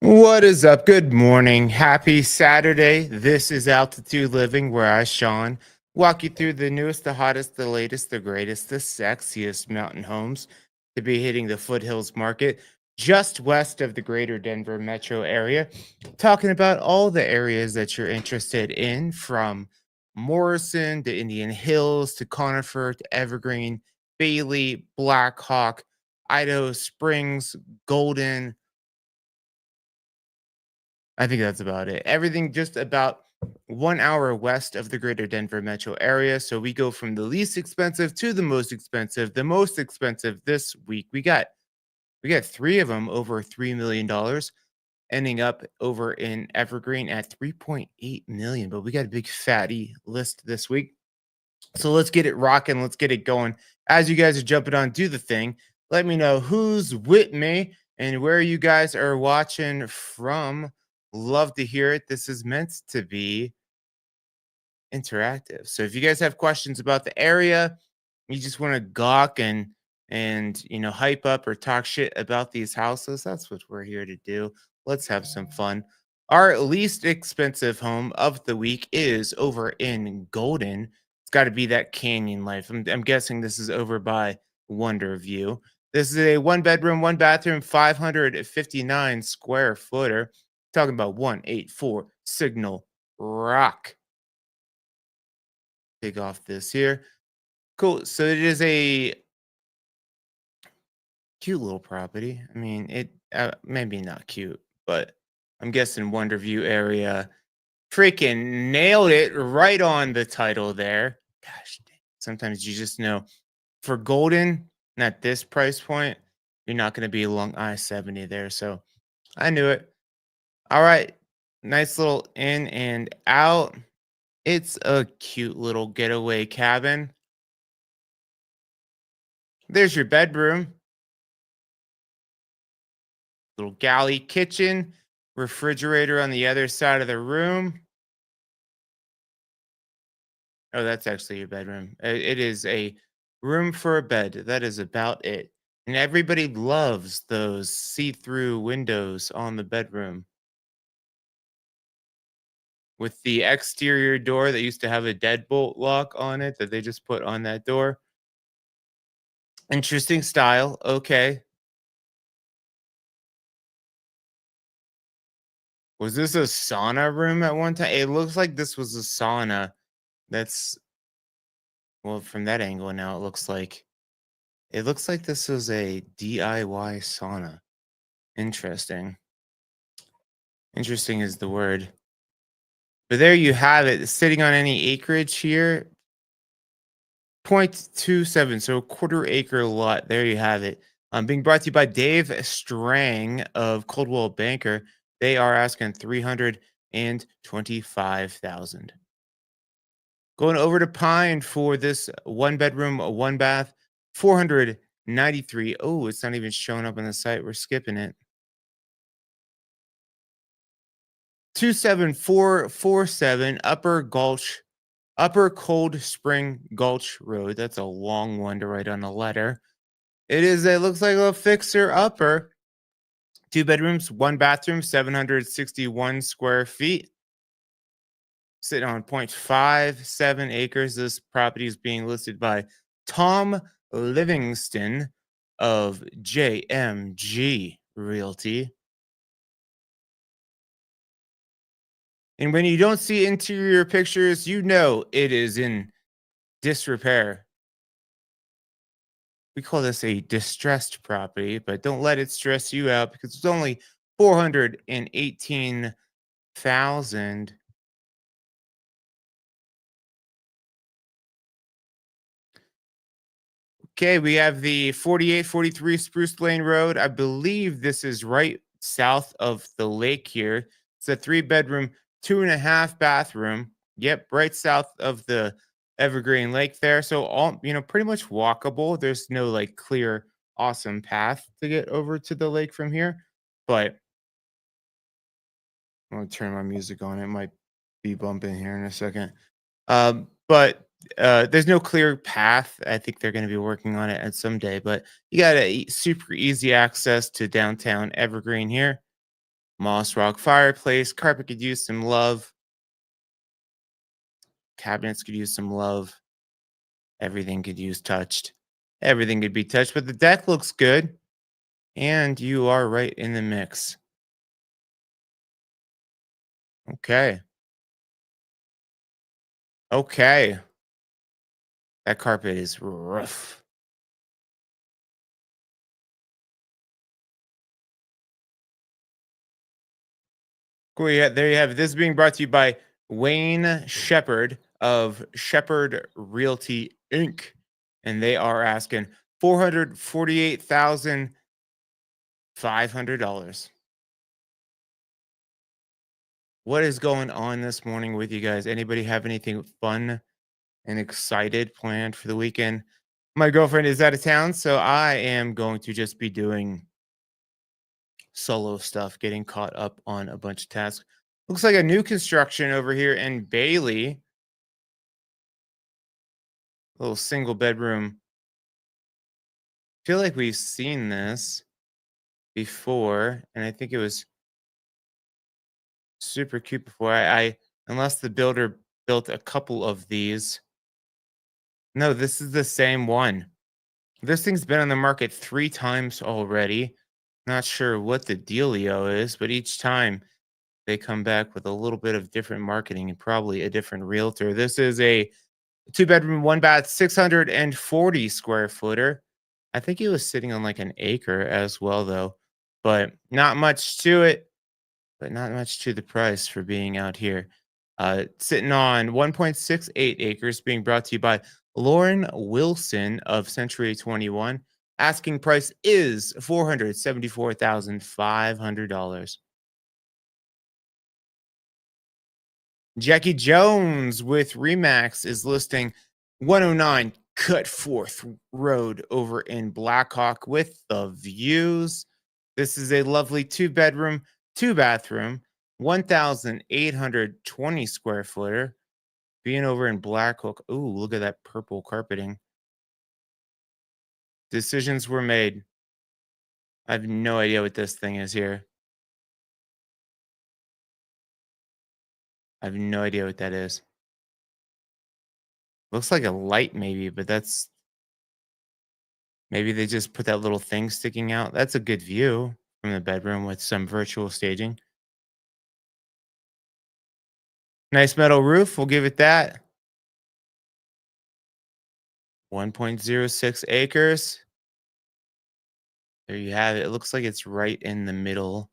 What is up? Good morning. Happy Saturday. This is Altitude Living, where I, Sean, walk you through the newest, the hottest, the latest, the greatest, the sexiest mountain homes to be hitting the Foothills market just west of the greater Denver metro area. Talking about all the areas that you're interested in, from Morrison to Indian Hills to Conifer to Evergreen, Bailey, Black Hawk, Idaho Springs, Golden. I think that's about it. Everything just about 1 hour west of the greater Denver metro area. So we go from the least expensive to the most expensive. The most expensive this week, we got three of them over $3 million, ending up over in Evergreen at 3.8 million. But we got a big fatty list this week. So let's get it rocking. Let's get it going. As you guys are jumping on, do the thing. Let me know who's with me and where you guys are watching from. Love to hear it. This is meant to be interactive. So if you guys have questions about the area, you just want to gawk and hype up or talk shit about these houses, that's what we're here to do. Let's have some fun. Our least expensive home of the week is over in Golden. It's got to be that Canyon Life. I'm guessing this is over by Wonder View. This is a one bedroom, one bathroom, 559 square footer. Talking about 184 Signal Rock. Take off this here. Cool. So it is a cute little property. I mean, it maybe not cute, but I'm guessing Wonderview area. Freaking nailed it right on the title there. Gosh, dang. Sometimes you just know for Golden, at this price point, you're not going to be along I-70 there. So I knew it. All right. Nice little in and out. It's a cute little getaway cabin. There's your bedroom. Little galley kitchen, refrigerator on the other side of the room. Oh, that's actually your bedroom. It is a room for a bed. That is about it. And everybody loves those see-through windows on the bedroom with the exterior door that used to have a deadbolt lock on it that they just put on that door. Interesting style. Okay. Was this a sauna room at one time? It looks like this was a sauna. That's well, from that angle now it looks like this was a DIY sauna. Interesting. Interesting is the word. But there you have it. Sitting on any acreage here, 0.27, so a quarter acre lot. There you have it. Being brought to you by Dave Strang of Coldwell Banker. They are asking 325,000. Going over to Pine for this one bedroom, one bath, 493. Oh, it's not even showing up on the site. We're skipping it. 27447 Upper Cold Spring Gulch Road. That's a long one to write on a letter. It looks like a fixer upper. Two bedrooms, one bathroom, 761 square feet. Sitting on 0.57 acres. This property is being listed by Tom Livingston of JMG Realty. And when you don't see interior pictures, you know it is in disrepair. We call this a distressed property, but don't let it stress you out because it's only 418,000. Okay, we have the 4843 Spruce Lane Road. I believe this is right south of the lake here. It's a three-bedroom, 2.5 bathroom. Yep, right south of the Evergreen Lake there. So pretty much walkable. There's no like clear, awesome path to get over to the lake from here. But I'm gonna turn my music on. It might be bumping here in a second. But there's no clear path. I think they're going to be working on it at some day. But you got a super easy access to downtown Evergreen here. Moss rock fireplace. Carpet could use some love. Cabinets could use some love. Everything could use touched. Everything could be touched, but the deck looks good. And you are right in the mix. Okay. Okay. That carpet is rough. Cool. Yeah, there you have it. This is being brought to you by Wayne Shepherd of Shepherd Realty Inc. And they are asking $448,500. What is going on this morning with you guys? Anybody have anything fun and excited planned for the weekend? My girlfriend is out of town, so I am going to just be doing solo stuff, getting caught up on a bunch of tasks. Looks like a new construction over here in Bailey, little single bedroom. Feel like we've seen this before, and I think it was super cute before. I unless the builder built a couple of these. No, this is the same one. This thing's been on the market 3 times already. Not sure what the dealio is, but each time they come back with a little bit of different marketing and probably a different realtor. This is a 2 bedroom, 1 bath, 640 square footer. I think he was sitting on like an acre as well, though, but not much to it, but not much to the price for being out here. Sitting on 1.68 acres, being brought to you by Lauren Wilson of Century 21. Asking price is $474,500. Jackie Jones with Remax is listing 109 Cutforth Road over in Blackhawk with the views. This is a lovely 2 bedroom, 2 bathroom, 1,820 square footer. Being over in Blackhawk. Ooh, look at that purple carpeting. Decisions were made. I have no idea what this thing is here. I have no idea what that is. Looks like a light, maybe, but that's maybe they just put that little thing sticking out. That's a good view from the bedroom with some virtual staging. Nice metal roof. We'll give it that. 1.06 acres. There you have it. It looks like it's right in the middle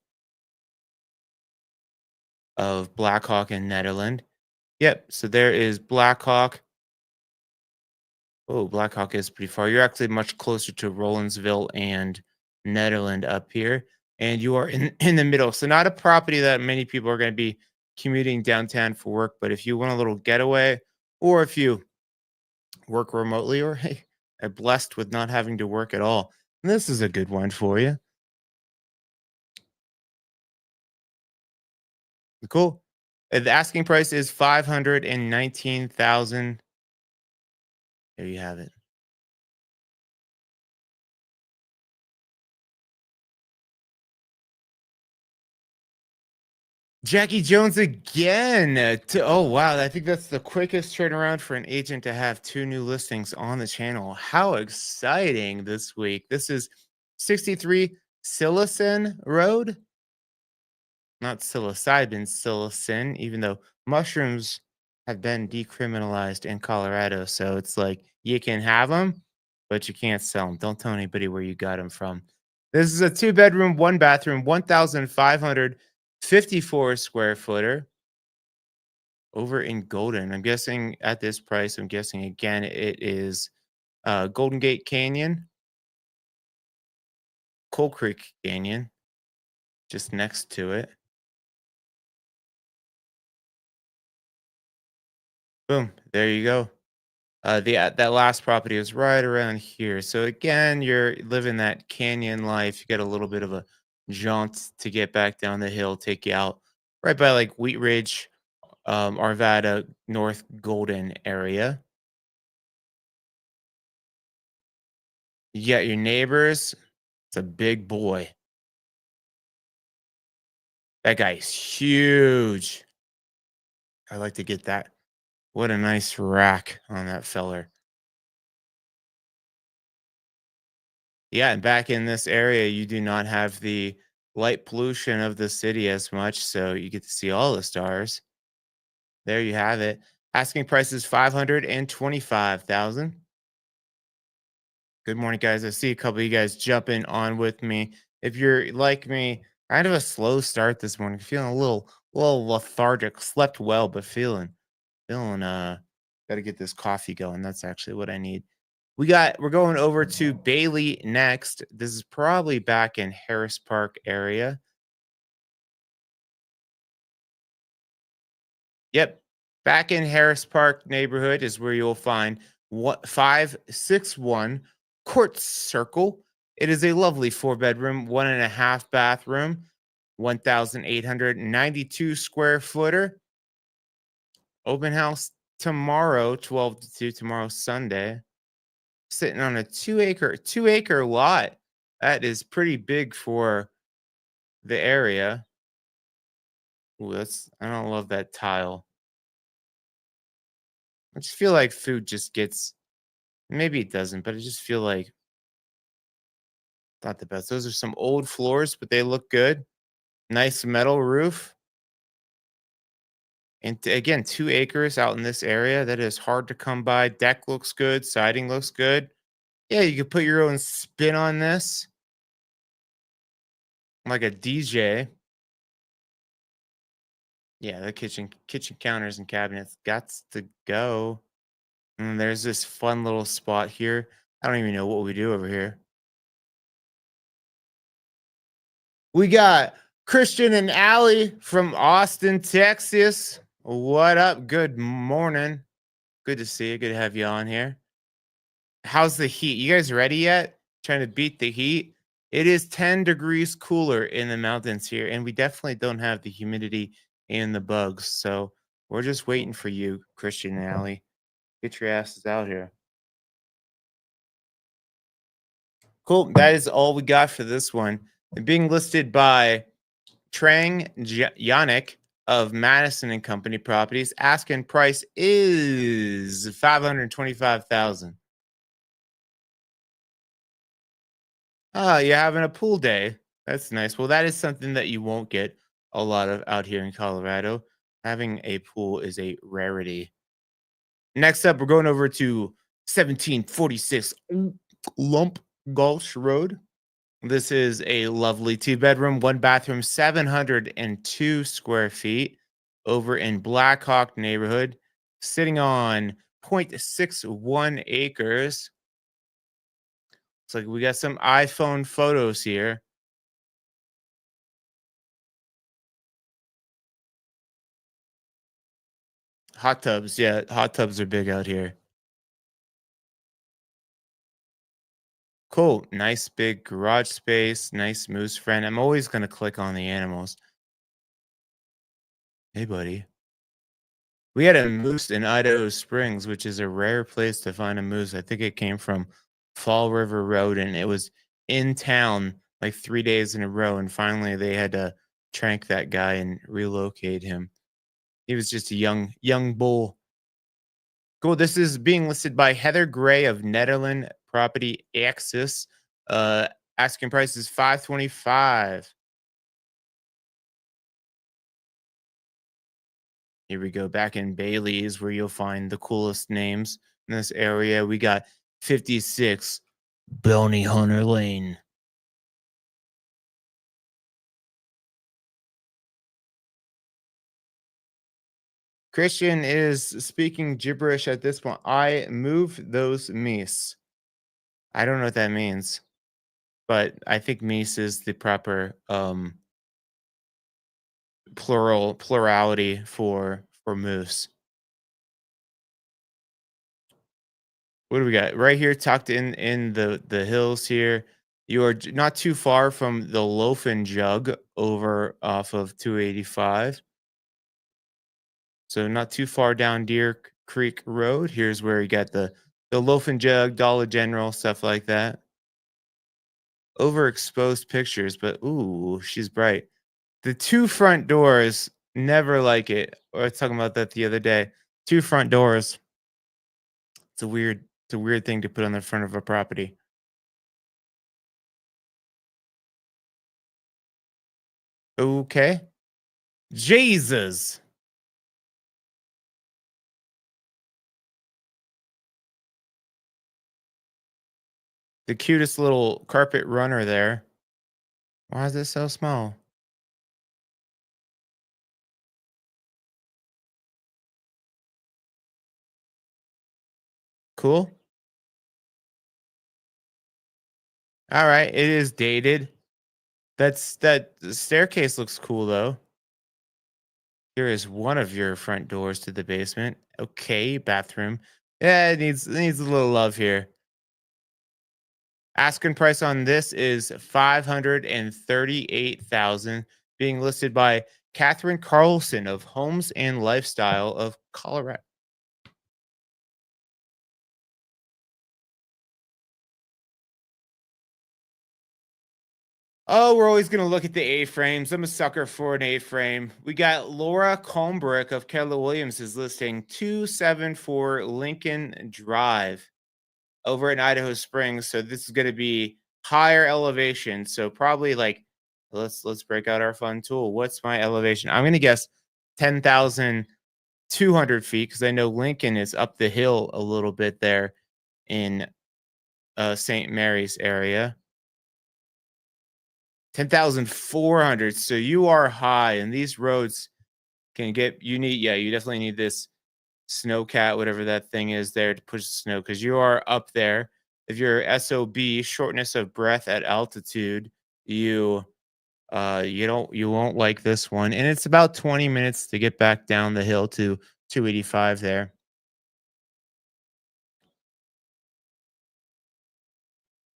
of Blackhawk and Netherland. Yep. So there is Blackhawk. Oh, Blackhawk is pretty far. You're actually much closer to Rollinsville and Netherland up here. And you are in the middle. So not a property that many people are going to be commuting downtown for work. But if you want a little getaway, or if you work remotely, or hey, are blessed with not having to work at all, this is a good one for you. Cool. The asking price is 519,000. There you have it. Jackie Jones again. Oh wow, I think that's the quickest turnaround for an agent to have 2 new listings on the channel. How exciting this week. This is 63 Silicon Road, not psilocybin, psilocin, even though mushrooms have been decriminalized in Colorado. So it's like you can have them, but you can't sell them. Don't tell anybody where you got them from. This is a 2 bedroom, 1 bathroom, 1,554 square footer over in Golden. I'm guessing at this price, I'm guessing again, it is Golden Gate Canyon, Coal Creek Canyon, just next to it. Boom, there you go. That last property is right around here. So again, you're living that canyon life. You get a little bit of a jaunt to get back down the hill, take you out right by like Wheat Ridge, Arvada, North Golden area. You got your neighbors. It's a big boy. That guy's huge. I'd like to get that. What a nice rack on that feller. Yeah, and back in this area, you do not have the light pollution of the city as much, so you get to see all the stars. There you have it. Asking price is 525,000. Good morning, guys. I see a couple of you guys jumping on with me. If you're like me, kind of a slow start this morning, feeling a little lethargic. Slept well, but feeling got to get this coffee going. That's actually what I need. We're going over to Bailey next. This is probably back in Harris Park area. Yep. Back in Harris Park neighborhood is where you'll find what 561 Court Circle. It is a lovely four-bedroom, 1.5 bathroom, 1,892 square footer. Open house tomorrow, 12 to 2, tomorrow, Sunday. Sitting on a two acre lot. That is pretty big for the area. Ooh, I don't love that tile. I just feel like food just gets, maybe it doesn't, but I just feel like not the best. Those are some old floors, but they look good. Nice metal roof. And again, 2 acres out in this area that is hard to come by. Deck looks good. Siding looks good. Yeah, you could put your own spin on this, like a DJ. Yeah, the kitchen counters and cabinets got to go. And there's this fun little spot here. I don't even know what we do over here. We got Christian and Allie from Austin, Texas. What up? Good morning. Good to see you. Good to have you on here. How's the heat? You guys ready yet? Trying to beat the heat? It is 10 degrees cooler in the mountains here, and we definitely don't have the humidity and the bugs. So we're just waiting for you, Christian and Allie. Get your asses out here. Cool. That is all we got for this one. And being listed by Yannick of Madison and Company Properties. Asking price is 525,000. Ah, you're having a pool day. That's nice. Well, that is something that you won't get a lot of out here in Colorado. Having a pool is a rarity. Next up, we're going over to 1746 Lump Gulch Road. This is a lovely two-bedroom, one-bathroom, 702 square feet over in Blackhawk neighborhood, sitting on 0.61 acres. Looks like we got some iPhone photos here. Hot tubs, yeah, hot tubs are big out here. Cool, nice big garage space, nice moose friend. I'm always gonna click on the animals. Hey, buddy. We had a moose in Idaho Springs, which is a rare place to find a moose. I think it came from Fall River Road, and it was in town like 3 days in a row. And finally, they had to trank that guy and relocate him. He was just a young bull. Cool. This is being listed by Heather Gray of Netherland Property Access. Uh, Asking price is 525. Here we go. Back in Bailey's, where you'll find the coolest names in this area. We got 56 Bounty Hunter Lane. Christian is speaking gibberish at this point. I move those meese. I don't know what that means, but I think meese is the proper plurality for moose. What do we got right here? Tucked in the hills here. You are not too far from the Loaf and Jug over off of 285. So not too far down Creek Road. Here's where you got the Loaf and Jug, Dollar General, stuff like that. Overexposed pictures, but ooh, she's bright. The two front doors, never like it. I was talking about that the other day. Two front doors. It's a weird thing to put on the front of a property. Okay. Jesus. The cutest little carpet runner there. Why is it so small? Cool. All right. It is dated. That the staircase looks cool though. Here is one of your front doors to the basement. Okay, bathroom. Yeah, it needs a little love here. Asking price on this is 538,000, being listed by Catherine Carlson of Homes and Lifestyle of Colorado. Oh, we're always gonna look at the A-frames. I'm a sucker for an A-frame. We got Laura Combrick of Keller Williams is listing 274 Lincoln Drive over in Idaho Springs. So this is gonna be higher elevation. So probably like let's break out our fun tool. What's my elevation? I'm gonna guess 10,200 feet because I know Lincoln is up the hill a little bit there in St. Mary's area. 10,400. So you are high, and these roads can get you need yeah, you definitely need this snowcat, whatever that thing is there to push the snow because you are up there. If you're SOB, shortness of breath at altitude, you you won't like this one. And it's about 20 minutes to get back down the hill to 285 there.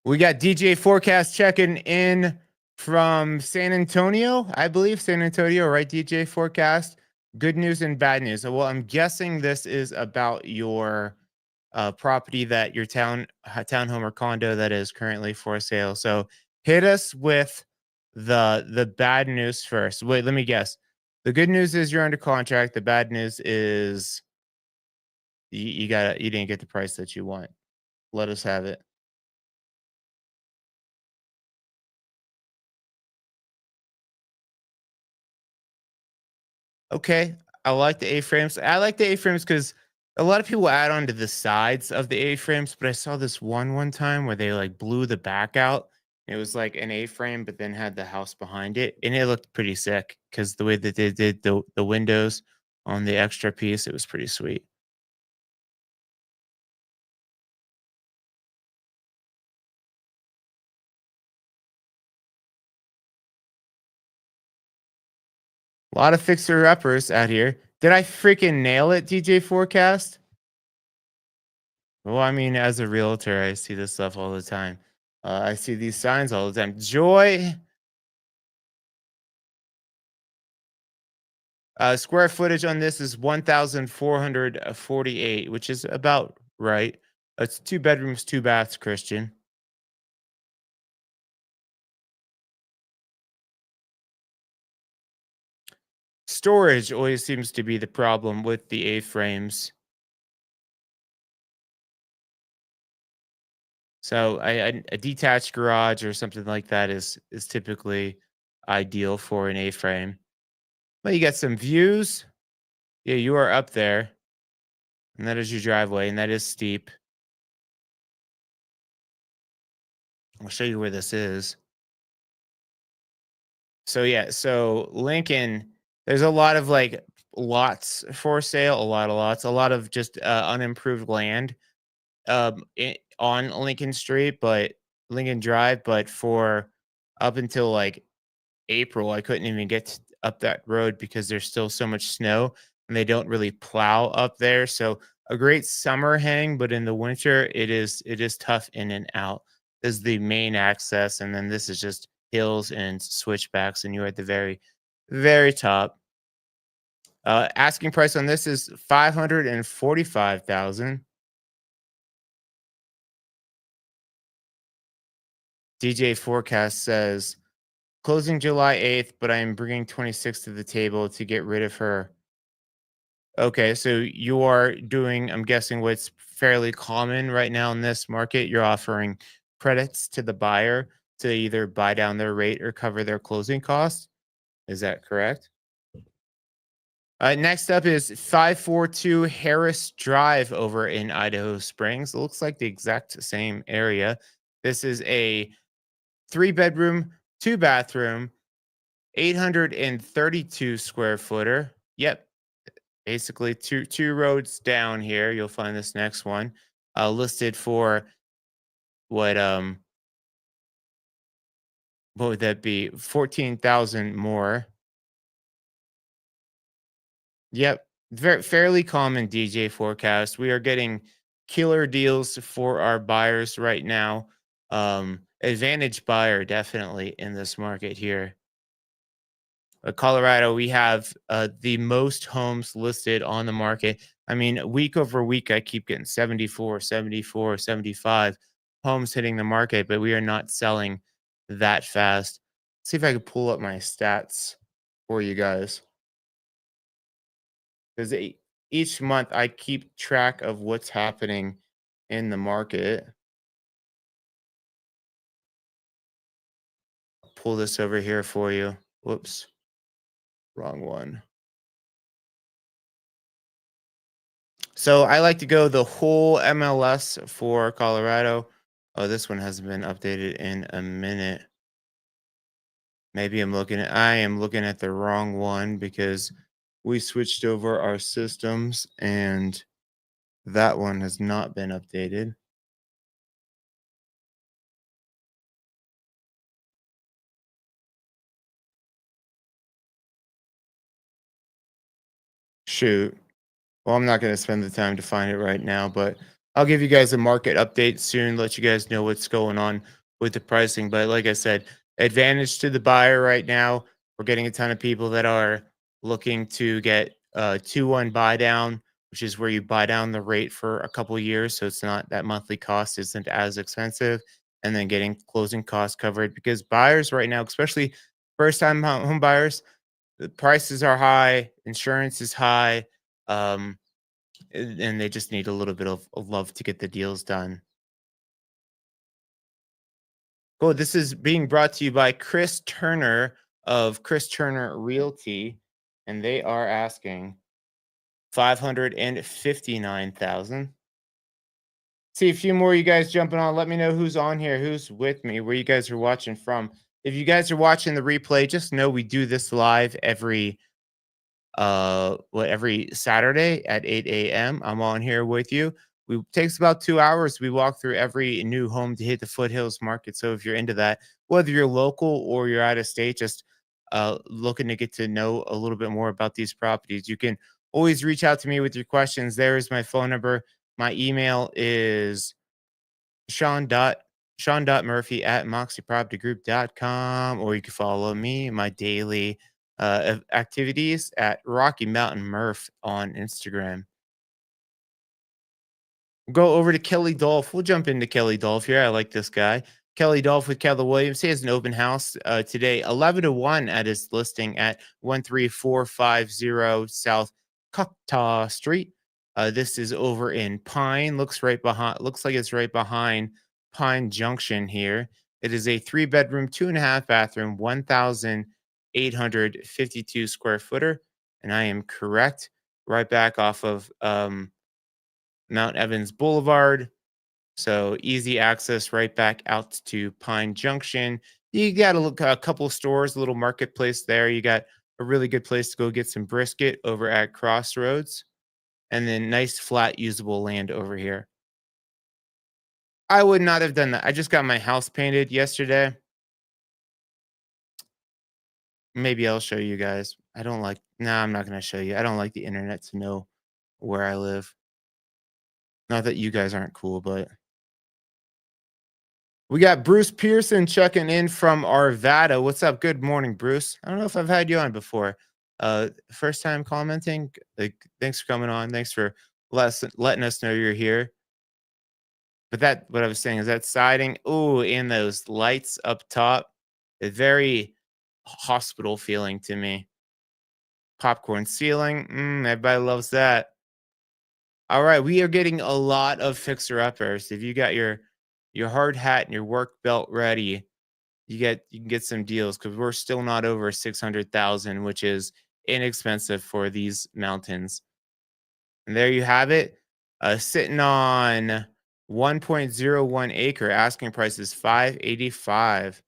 We got DJ Forecast checking in from San Antonio, I believe. San Antonio, right? DJ Forecast. Good news and bad news. Well, I'm guessing this is about your property that your townhome or condo that is currently for sale. So hit us with the bad news first. Wait, let me guess. The good news is you're under contract. The bad news is you didn't get the price that you want. Let us have it. Okay. I like the A-frames. I like the A-frames because a lot of people add on to the sides of the A-frames, but I saw this one time where they like blew the back out. It was like an A-frame, but then had the house behind it, and it looked pretty sick because the way that they did the windows on the extra piece, it was pretty sweet. A lot of fixer uppers out here. Did I freaking nail it, DJ Forecast? Well, I mean, as a realtor, I see this stuff all the time. I see these signs all the time. Joy. Square footage on this is 1,448, which is about right. It's two bedrooms, two baths, Christian. Storage always seems to be the problem with the A-frames. So a detached garage or something like that is typically ideal for an A-frame. But you got some views. Yeah, you are up there, and that is your driveway, and that is steep. I'll show you where this is. So yeah, so Lincoln, there's a lot of like lots for sale, a lot of lots, a lot of just unimproved land on Lincoln Street, but Lincoln Drive, but for up until like April, I couldn't even get up that road because there's still so much snow and they don't really plow up there. So a great summer hang, but in the winter it is tough in and out. This is the main access, and then this is just hills and switchbacks, and you're at the very top. Asking price on this is 545,000. DJ Forecast says closing July 8th, but I am bringing 26 to the table to get rid of her. Okay, so you are doing, I'm guessing, what's fairly common right now in this market. You're offering credits to the buyer to either buy down their rate or cover their closing costs. Is that correct? Next up is 542 Harris Drive over in Idaho Springs. It looks like the exact same area. This is a three-bedroom, two-bathroom, 832 square footer. Yep, basically two roads down here. You'll find this next one listed for what what would that be? 14,000 more. Yep. Very fairly common DJ forecast. We are getting killer deals for our buyers right now. Advantage buyer definitely in this market here. Colorado, we have the most homes listed on the market. I mean, week over week, I keep getting 74, 74, 75 homes hitting the market, but we are not selling that fast. See if I can pull up my stats for you guys. Because each month I keep track of what's happening in the market. Pull this over here for you. Whoops, wrong one. So I like to go the whole MLS for Colorado. Oh, this one hasn't been updated in a minute. Maybe I am looking at the wrong one because we switched over our systems and that one has not been updated. Shoot. Well, I'm not going to spend the time to find it right now, but I'll give you guys a market update soon, let you guys know what's going on with the pricing. But like I said, advantage to the buyer right now. We're getting a ton of people that are looking to get 2-1 buy down, which is where you buy down the rate for a couple years. So it's not that monthly cost isn't as expensive. And then getting closing costs covered because buyers right now, especially first time home buyers, the prices are high, insurance is high. Um, and they just need a little bit of love to get the deals done. Cool. This is being brought to you by Chris Turner of Chris Turner Realty, and they are asking 559,000. See a few more of you guys jumping on. Let me know who's on here, who's with me, where you guys are watching from. If you guys are watching the replay, just know we do this live every Saturday at 8 a.m. I'm on here with you. We takes about 2 hours. We walk through every new home to hit the Foothills market. So if you're into that, whether you're local or you're out of state, just looking to get to know a little bit more about these properties, you can always reach out to me with your questions. There is my phone number. My email is Sean dot Sean.Murphy at moxiepropertygroup.com, or you can follow me, my daily activities at Rocky Mountain Murph on Instagram. Go over to Kelly Dolph. We'll jump into Kelly Dolph here. I like this guy. Kelly Dolph with Keller Williams. He has an open house today, 11 to 1 at his listing at 13450 South Coctaw Street. This is over in Pine. Looks like it's right behind Pine Junction here. It is a three-bedroom, 2.5 bathroom, 1,852 square footer. And I am correct. Right back off of Mount Evans Boulevard. So easy access right back out to Pine Junction. You got to look a couple stores, a little marketplace there. You got a really good place to go get some brisket over at Crossroads, and then nice flat usable land over here. I would not have done that. I just got my house painted yesterday. Maybe I'll show you guys. I don't like, nah, I'm not going to show you. I don't like the internet to know where I live. Not that you guys aren't cool, but we got Bruce Pearson checking in from Arvada. What's up? Good morning, Bruce. I don't know if I've had you on before. First time commenting. Like, thanks for coming on. Thanks for letting us know you're here. But what I was saying is that siding. Oh, and those lights up top. Very hospital feeling to me. Popcorn ceiling, everybody loves that. All right, we are getting a lot of fixer uppers. If you got your hard hat and your work belt ready, you can get some deals because we're still not over 600,000, which is inexpensive for these mountains. And there you have it, sitting on 1.01 acre. Asking price is 585.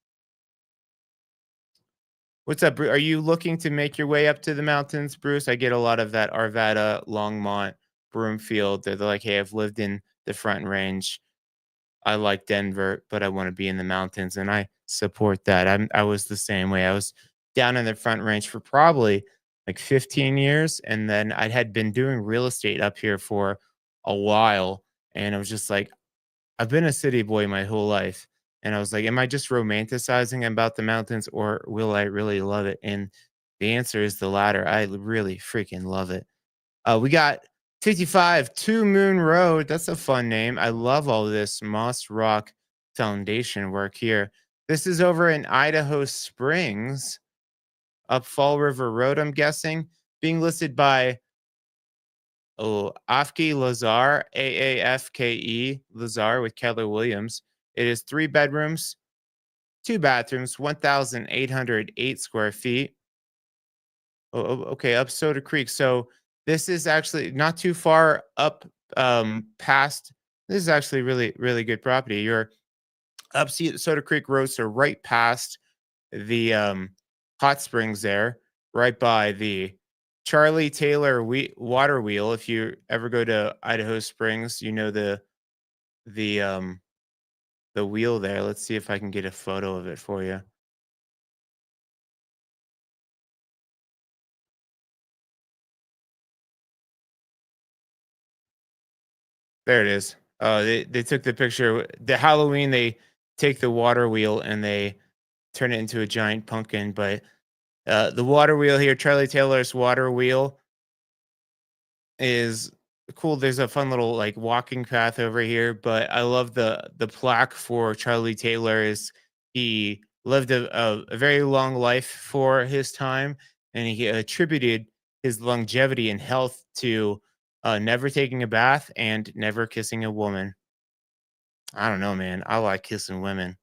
What's up, Are you looking to make your way up to the mountains, Bruce? I get a lot of that Arvada, Longmont, Broomfield. They're like, hey, I've lived in the Front Range. I like Denver, but I want to be in the mountains, and I support that. I was the same way. I was down in the Front Range for probably like 15 years, and then I had been doing real estate up here for a while, and I was just like, I've been a city boy my whole life, and I was like, am I just romanticizing about the mountains, or will I really love it? And the answer is the latter. I really freaking love it. We got 55 Two Moon Road. That's a fun name. I love all this Moss Rock foundation work here. This is over in Idaho Springs, up Fall River Road, I'm guessing. Being listed by Afke Lazar, AAFKE Lazar with Keller Williams. It is 3 bedrooms, 2 bathrooms, 1,808 square feet. Okay, up Soda Creek. So this is actually not too far up past. This is actually really good property. You're up Soda Creek Road, so right past the hot springs there, right by the Charlie Taylor water wheel. If you ever go to Idaho Springs, you know the um the wheel there. Let's see if I can get a photo of it for you. There it is. They took the picture. The Halloween, they take the water wheel and they turn it into a giant pumpkin. But the water wheel here, Charlie Taylor's water wheel, is cool. There's a fun little like walking path over here. But I love the plaque for Charlie Taylor. Is he lived a very long life for his time, and he attributed his longevity and health to never taking a bath and never kissing a woman. I don't know, man. I like kissing women.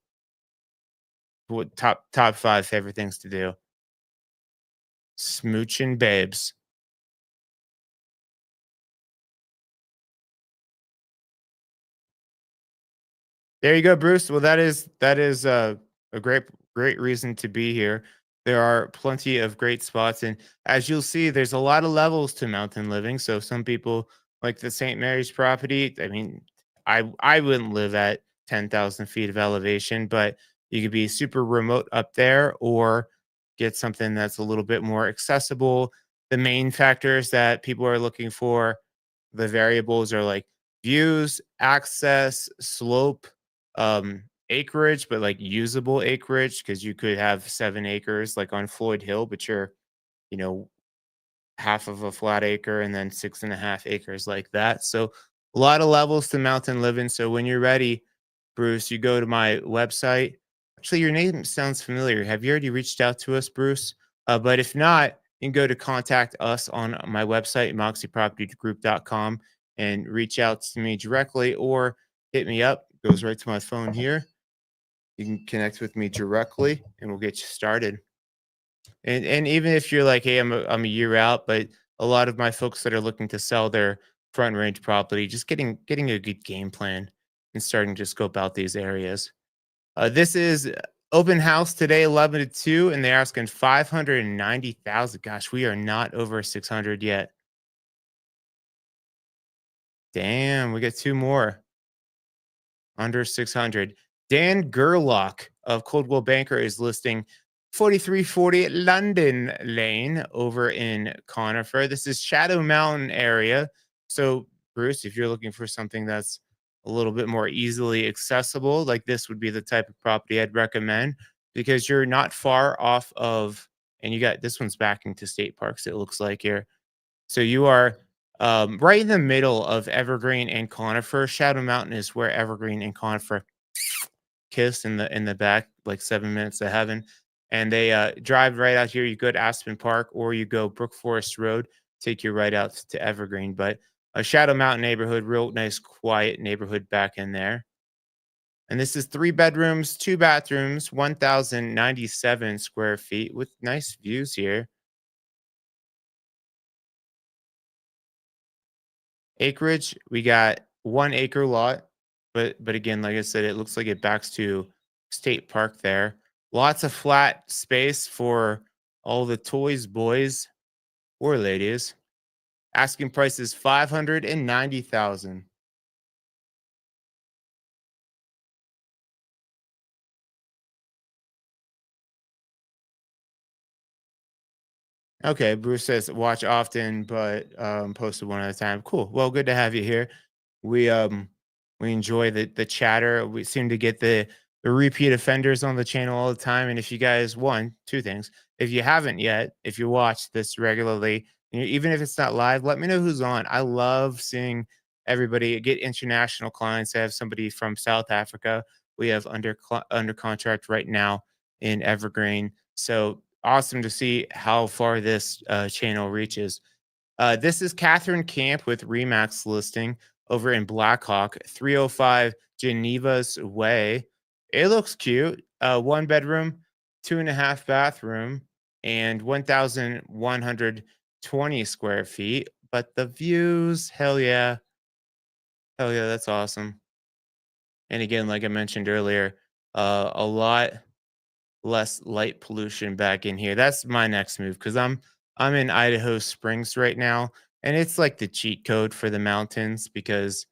What top 5 favorite things to do? Smooching babes. There you go, Bruce. Well, that is a great reason to be here. There are plenty of great spots, and as you'll see, there's a lot of levels to mountain living. So some people like the St. Mary's property. I mean, I wouldn't live at 10,000 feet of elevation, but you could be super remote up there, or get something that's a little bit more accessible. The main factors that people are looking for, the variables are like views, access, slope, acreage, but like usable acreage, because you could have 7 acres like on Floyd Hill, but you're, you know, half of a flat acre and then 6.5 acres like that. So a lot of levels to mountain living. So when you're ready, Bruce, you go to my website. Actually, your name sounds familiar. Have you already reached out to us, Bruce? But if not, you can go to contact us on my website, moxiepropertygroup.com, and reach out to me directly or hit me up. Goes right to my phone here. You can connect with me directly and we'll get you started. And even if you're like, hey, I'm a year out, but a lot of my folks that are looking to sell their front range property, just getting a good game plan and starting to scope out these areas. This is open house today, 11 to 2, and they're asking 590,000. Gosh, we are not over 600 yet. Damn, we got two more under 600. Dan Gerlach of Coldwell Banker is listing 4340 London Lane over in Conifer. This is Shadow Mountain area. So, Bruce, if you're looking for something that's a little bit more easily accessible, like this would be the type of property I'd recommend, because you're not far off of, and you got this one's backing to state parks, it looks like here. So you are right in the middle of Evergreen and Conifer. Shadow Mountain is where Evergreen and Conifer kiss in the back, like 7 minutes of heaven. And they drive right out here. You go to Aspen Park or you go Brook Forest Road, take you right out to Evergreen. But a Shadow Mountain neighborhood, real nice, quiet neighborhood back in there. And this is 3 bedrooms, 2 bathrooms, 1,097 square feet with nice views here. Acreage, we got 1 acre lot, but again, like I said, it looks like it backs to state park there. Lots of flat space for all the toys, boys or ladies. Asking price is 590,000. Okay, Bruce says watch often, but posted one at a time. Cool. Well, good to have you here. We um we enjoy the chatter. We seem to get the repeat offenders on the channel all the time. And if you guys one, two things. If you haven't yet, if you watch this regularly, even if it's not live, let me know who's on. I love seeing everybody get international clients. I have somebody from South Africa. We have under contract right now in Evergreen. So awesome to see how far this channel reaches. This is Catherine Camp with Remax listing over in Blackhawk, 305 Geneva's Way. It looks cute. 1 bedroom, 2.5 bathroom, and 1,120 square feet. But the views, hell yeah, that's awesome. And again, like I mentioned earlier, a lot less light pollution back in here. That's my next move because I'm in Idaho Springs right now, and it's like the cheat code for the mountains because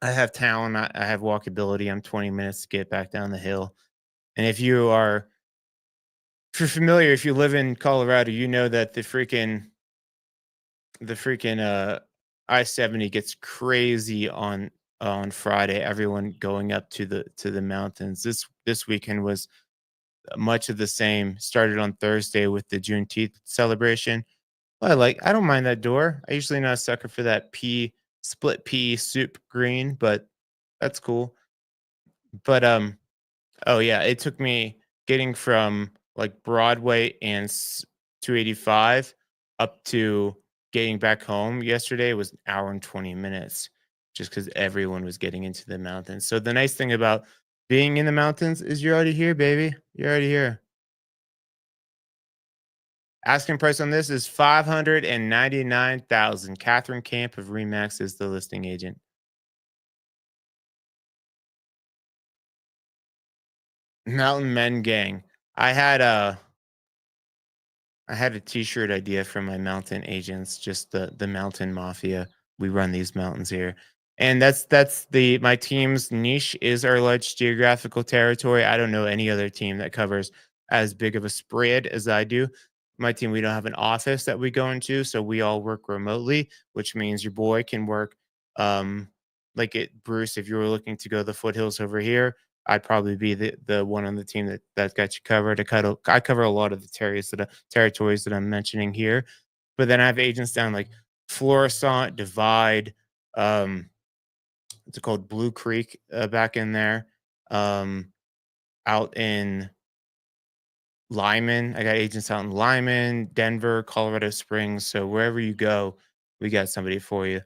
I have talent, I have walkability. I'm 20 minutes to get back down the hill. And if you're familiar, if you live in Colorado, you know that the freaking I-70 gets crazy on Friday. Everyone going up to the mountains. This weekend was much of the same. Started on Thursday with the Juneteenth celebration. Well, I don't mind that door. I usually not a sucker for that split pea soup green, but that's cool. But oh yeah, it took me getting from like Broadway and 285 up to getting back home yesterday was an hour and 20 minutes just because everyone was getting into the mountains. So the nice thing about being in the mountains is you're already here, baby. You're already here. Asking price on this is 599,000. Catherine Camp of Remax is the listing agent. Mountain Men Gang. I had a I had a t-shirt idea for my mountain agents, just the mountain mafia. We run these mountains here. And that's the my team's niche is our large geographical territory. I don't know any other team that covers as big of a spread as I do. My team, we don't have an office that we go into, so we all work remotely, which means your boy can work like it Bruce, if you were looking to go to the foothills over here, I'd probably be the one on the team that got you covered. I cover a lot of the territories that I'm mentioning here, but then I have agents down like Florissant, Divide, um, what's it called, Blue Creek, back in there, um, out in Lyman. I got agents out in Lyman, Denver, Colorado Springs. So wherever you go, we got somebody for you.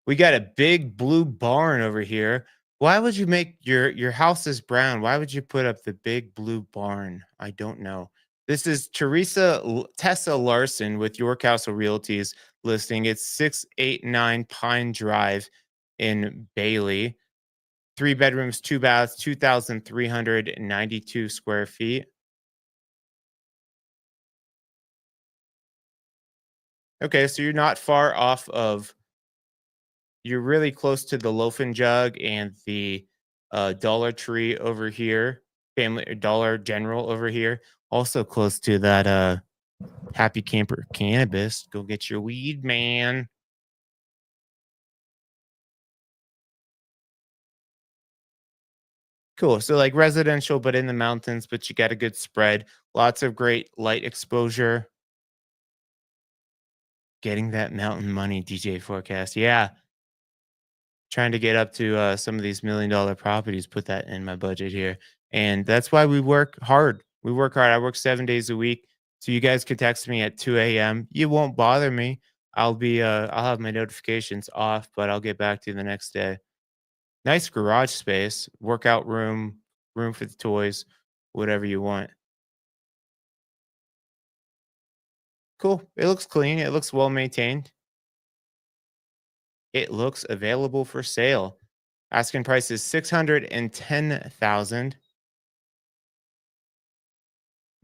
We got a big blue barn over here. Why would you make your house is brown? Why would you put up the big blue barn? I don't know. This is Tessa Larson with Your Castle Realties listing. It's 689 Pine Drive in Bailey. 3 bedrooms, 2 baths, 2,392 square feet. Okay, so you're really close to the Loaf and Jug and the Dollar Tree over here, Family Dollar General over here. Also close to that Happy Camper Cannabis. Go get your weed, man. Cool. So like residential, but in the mountains, but you got a good spread. Lots of great light exposure. Getting that mountain money, DJ Forecast. Yeah. Trying to get up to some of these $1 million properties, put that in my budget here. And that's why we work hard. We work hard. I work 7 days a week. So you guys could text me at 2 a.m. You won't bother me. I'll have my notifications off, but I'll get back to you the next day. Nice garage space, workout room, room for the toys, whatever you want. Cool. It looks clean. It looks well maintained. It looks available for sale. Asking price is 610,000.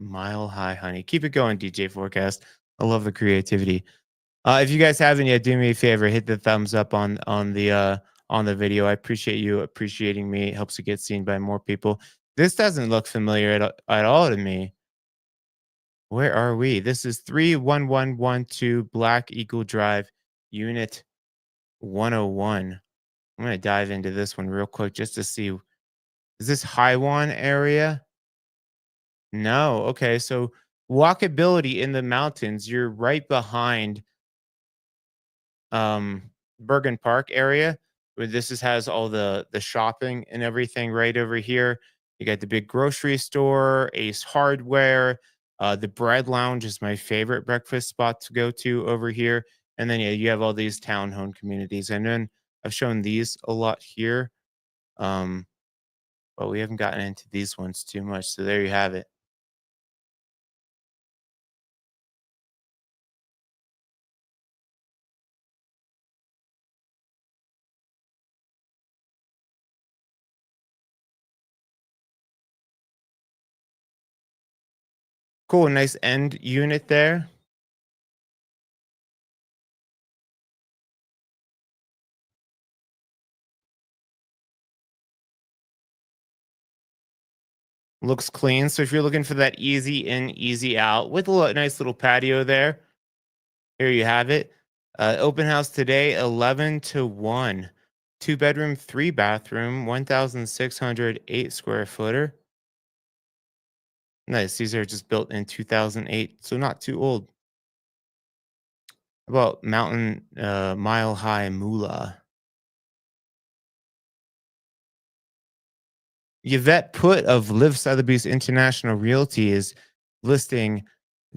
Mile high, honey. Keep it going, DJ Forecast. I love the creativity. If you guys haven't yet, do me a favor, hit the thumbs up on the video. I appreciate you appreciating me. It helps it get seen by more people. This doesn't look familiar at all to me. Where are we? This is 31112 Black Eagle Drive, Unit 101. I'm gonna dive into this one real quick just to see. Is this Haiwan area? No. Okay. So walkability in the mountains, you're right behind um Bergen Park area where has all the shopping and everything right over here. You got the big grocery store, Ace Hardware, the Bread Lounge is my favorite breakfast spot to go to over here. And then yeah, you have all these townhome communities. And then I've shown these a lot here. Um, but we haven't gotten into these ones too much. So there you have it. Cool, nice end unit there. Looks clean. So if you're looking for that easy in, easy out with a nice little patio there, here you have it. Open house today, 11 to 1. Two bedroom, three bathroom, 1,608 square footer. Nice. These are just built in 2008, so not too old. About mountain, mile high moolah. Yvette Put of Live Sotheby's International Realty is listing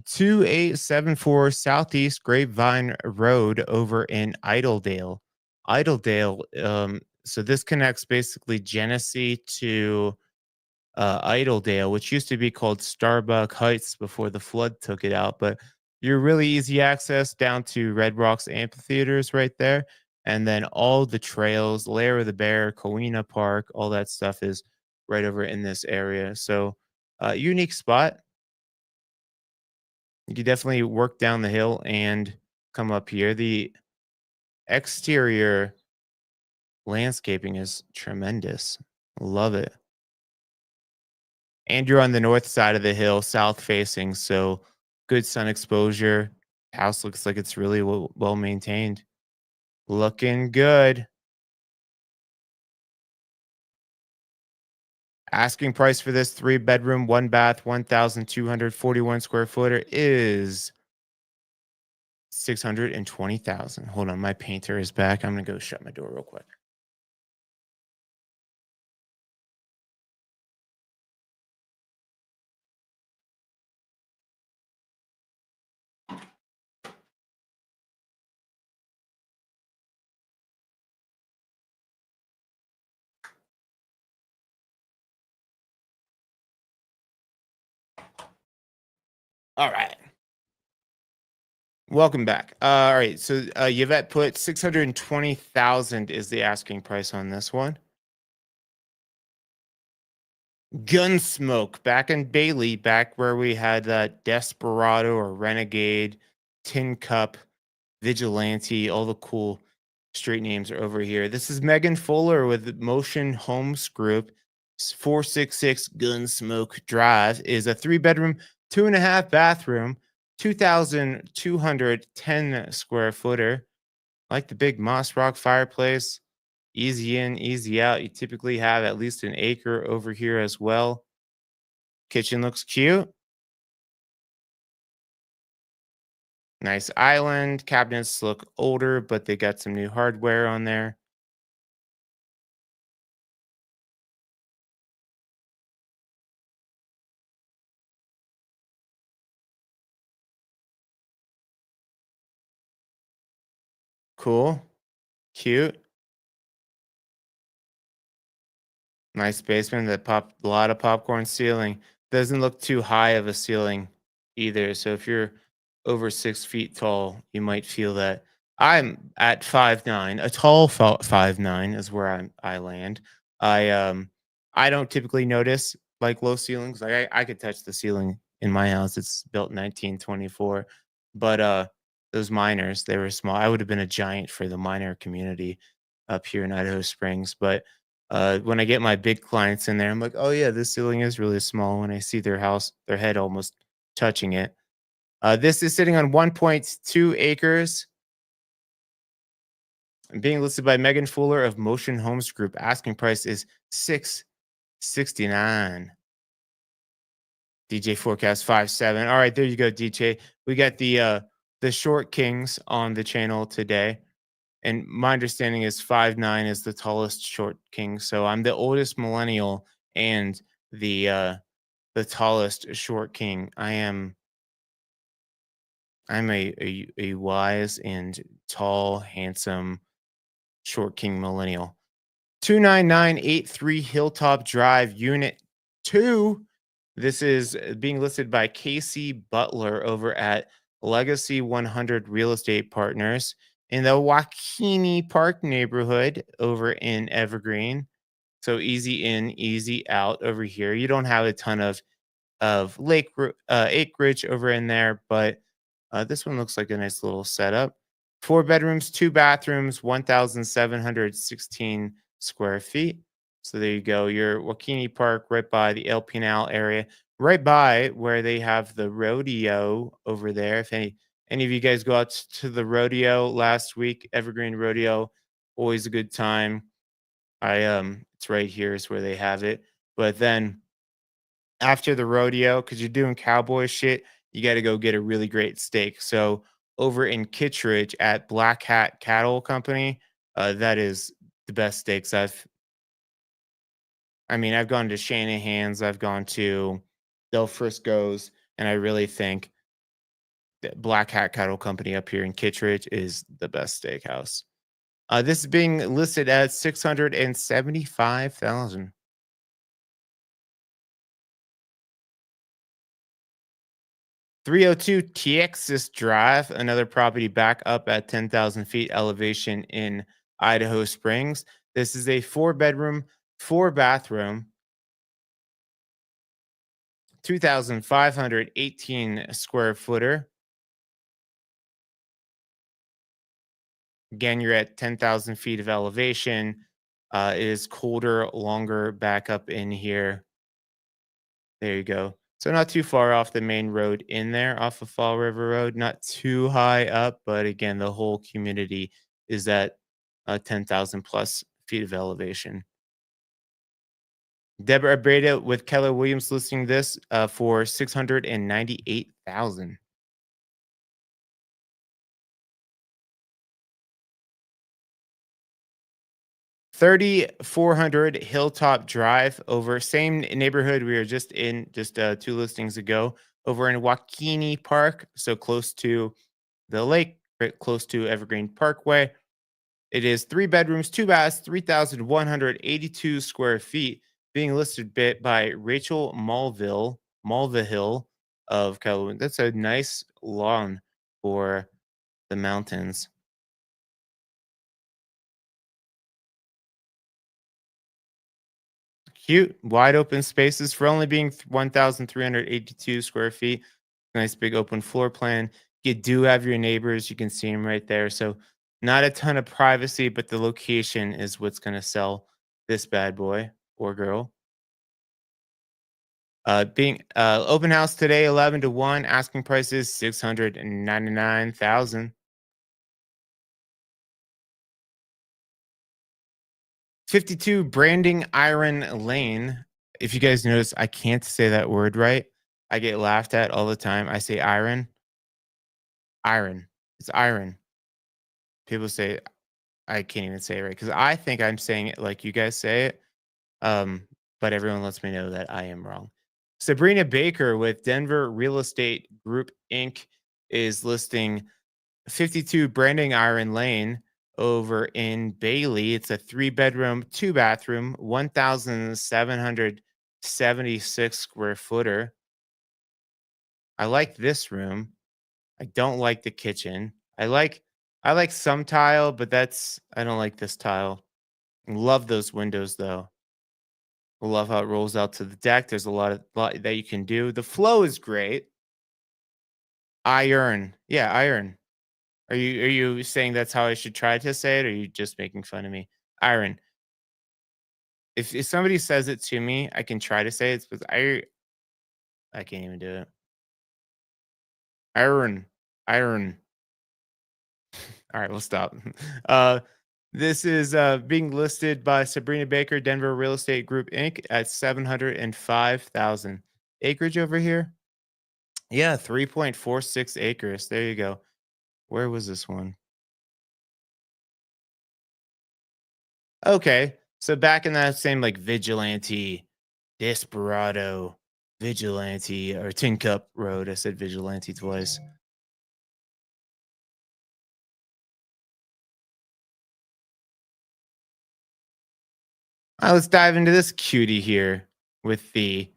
2874 Southeast Grapevine Road over in Idledale. Idledale, so this connects basically Genesee to Idledale, which used to be called Starbuck Heights before the flood took it out. But you're really easy access down to Red Rocks amphitheaters right there. And then all the trails, Lair of the Bear, Cowena Park, all that stuff is right over in this area. So, unique spot. You could definitely work down the hill and come up here. The exterior landscaping is tremendous. Love it. And you're on the north side of the hill, south facing, so good sun exposure. House looks like it's really well maintained. Looking good. Asking price for this three bedroom, one bath, 1,241 square footer is 620,000. Hold on, my painter is back. I'm gonna go shut my door real quick. All right. Welcome back. All right. So Yvette put 620,000 is the asking price on this one. Gunsmoke back in Bailey, back where we had Desperado or Renegade, Tin Cup, Vigilante, all the cool street names are over here. This is Megan Fuller with Motion Homes Group. 466 Gunsmoke Drive is a three bedroom, two and a half bathroom, 2,210 square footer. Like the big Moss Rock fireplace, easy in, easy out. You typically have at least an acre over here as well. Kitchen looks cute. Nice island. Cabinets look older, but they got some new hardware on there. Cool. Cute. Nice basement that pop a lot of popcorn ceiling. Doesn't look too high of a ceiling either. So if you're over 6 feet tall, you might feel that. I'm at 5'9". A tall 5'9" is where I land. I don't typically notice like low ceilings. Like I could touch the ceiling in my house. It's built 1924. But those miners, they were small. I would have been a giant for the miner community up here in Idaho Springs. But when I get my big clients in there, I'm like, oh yeah, this ceiling is really small. When I see their house, their head almost touching it. This is sitting on 1.2 acres and being listed by Megan Fuller of Motion Homes Group. Asking price is 669. DJ forecast 5'7". All right, there you go, DJ. We got the short kings on the channel today. And my understanding is 5'9" is the tallest short king. So I'm the oldest millennial and the tallest short king. I'm a wise and tall, handsome short king millennial. 29983 Hilltop Drive, Unit 2. This is being listed by Casey Butler over at Legacy 100 Real Estate Partners in the Wakini Park neighborhood over in Evergreen. So easy in, easy out over here. You don't have a ton of acreage over in there, but this one looks like a nice little setup. 4 bedrooms, 2 bathrooms, 1,716 square feet. So there you go. Your Wakini Park, right by the El Pinal area, right by where they have the rodeo over there. If any of you guys go out to the rodeo last week, Evergreen Rodeo, always a good time. It's right here is where they have it. But then after the rodeo, because you're doing cowboy shit, you got to go get a really great steak. So over in Kittredge at Black Hat Cattle Company, that is the best steaks I mean, I've gone to Shanahan's, I've gone to Del Frisco's, and I really think that Black Hat Cattle Company up here in Kittredge is the best steakhouse. This is being listed at 675,000. 302 Texas Drive, another property back up at 10,000 feet elevation in Idaho Springs. This is a 4 bedroom, 4 bathroom, 2,518 square footer. Again, you're at 10,000 feet of elevation. It is colder, longer back up in here. There you go. So not too far off the main road in there, off of Fall River Road, not too high up, but again, the whole community is at 10,000 plus feet of elevation. Deborah Breda with Keller Williams listing this for 698,000. 3,400 Hilltop Drive over same neighborhood we were just in just 2 listings ago over in Wakini Park, so close to the lake, right close to Evergreen Parkway. It is 3 bedrooms, 2 baths, 3,182 square feet, being listed bit by Rachel Mulvihill of California. That's a nice lawn for the mountains. Cute, wide open spaces for only being 1,382 square feet. Nice big open floor plan. You do have your neighbors. You can see them right there. So not a ton of privacy, but the location is what's going to sell this bad boy or girl. Being open house today, 11 to 1. Asking prices 699,000. 52 Branding Iron Lane. If you guys notice, I can't say that word right. I get laughed at all the time. I say iron. Iron. It's iron. People say I can't even say it right because I think I'm saying it like you guys say it. Um, but everyone lets me know that I am wrong. Sabrina Baker with Denver Real Estate Group Inc. is listing 52 Branding Iron Lane over in Bailey. It's a 3 bedroom, 2 bathroom, 1,776 square footer. I like this room. I don't like the kitchen. I like some tile, but I don't like this tile. Love those windows though. Love how it rolls out to the deck. There's a lot that you can do. The flow is great. Iron. Yeah, iron. Are you saying that's how I should try to say it, or are you just making fun of me? Iron. If somebody says it to me, I can try to say it, but I can't even do it. Iron. Iron. All right, we'll stop. Uh, this is being listed by Sabrina Baker, Denver Real Estate Group Inc. at 705,000 acreage over here. Yeah, 3.46 acres. There you go. Where was this one? Okay, so back in that same like vigilante, desperado, vigilante, or Tin Cup Road. I said vigilante twice. Let's dive into this cutie here with the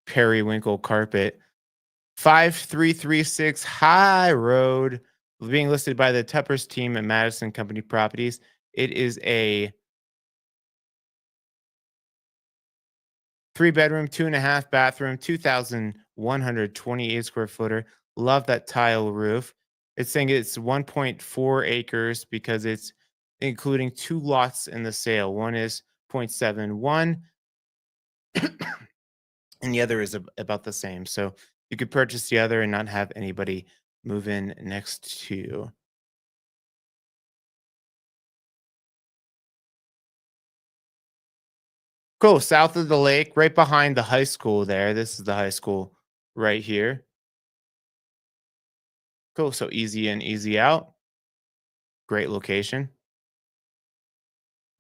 periwinkle carpet. 5336 High Road, being listed by the Tuppers team at Madison Company Properties. It is a 3 bedroom, 2.5 bathroom, 2,128 square footer. Love that tile roof. It's saying it's 1.4 acres because it's including two lots in the sale. One is 0.71 and the other is about the same. So you could purchase the other and not have anybody move in next to you. Cool. South of the lake, right behind the high school there. This is the high school right here. Cool. So easy in, easy out. Great location.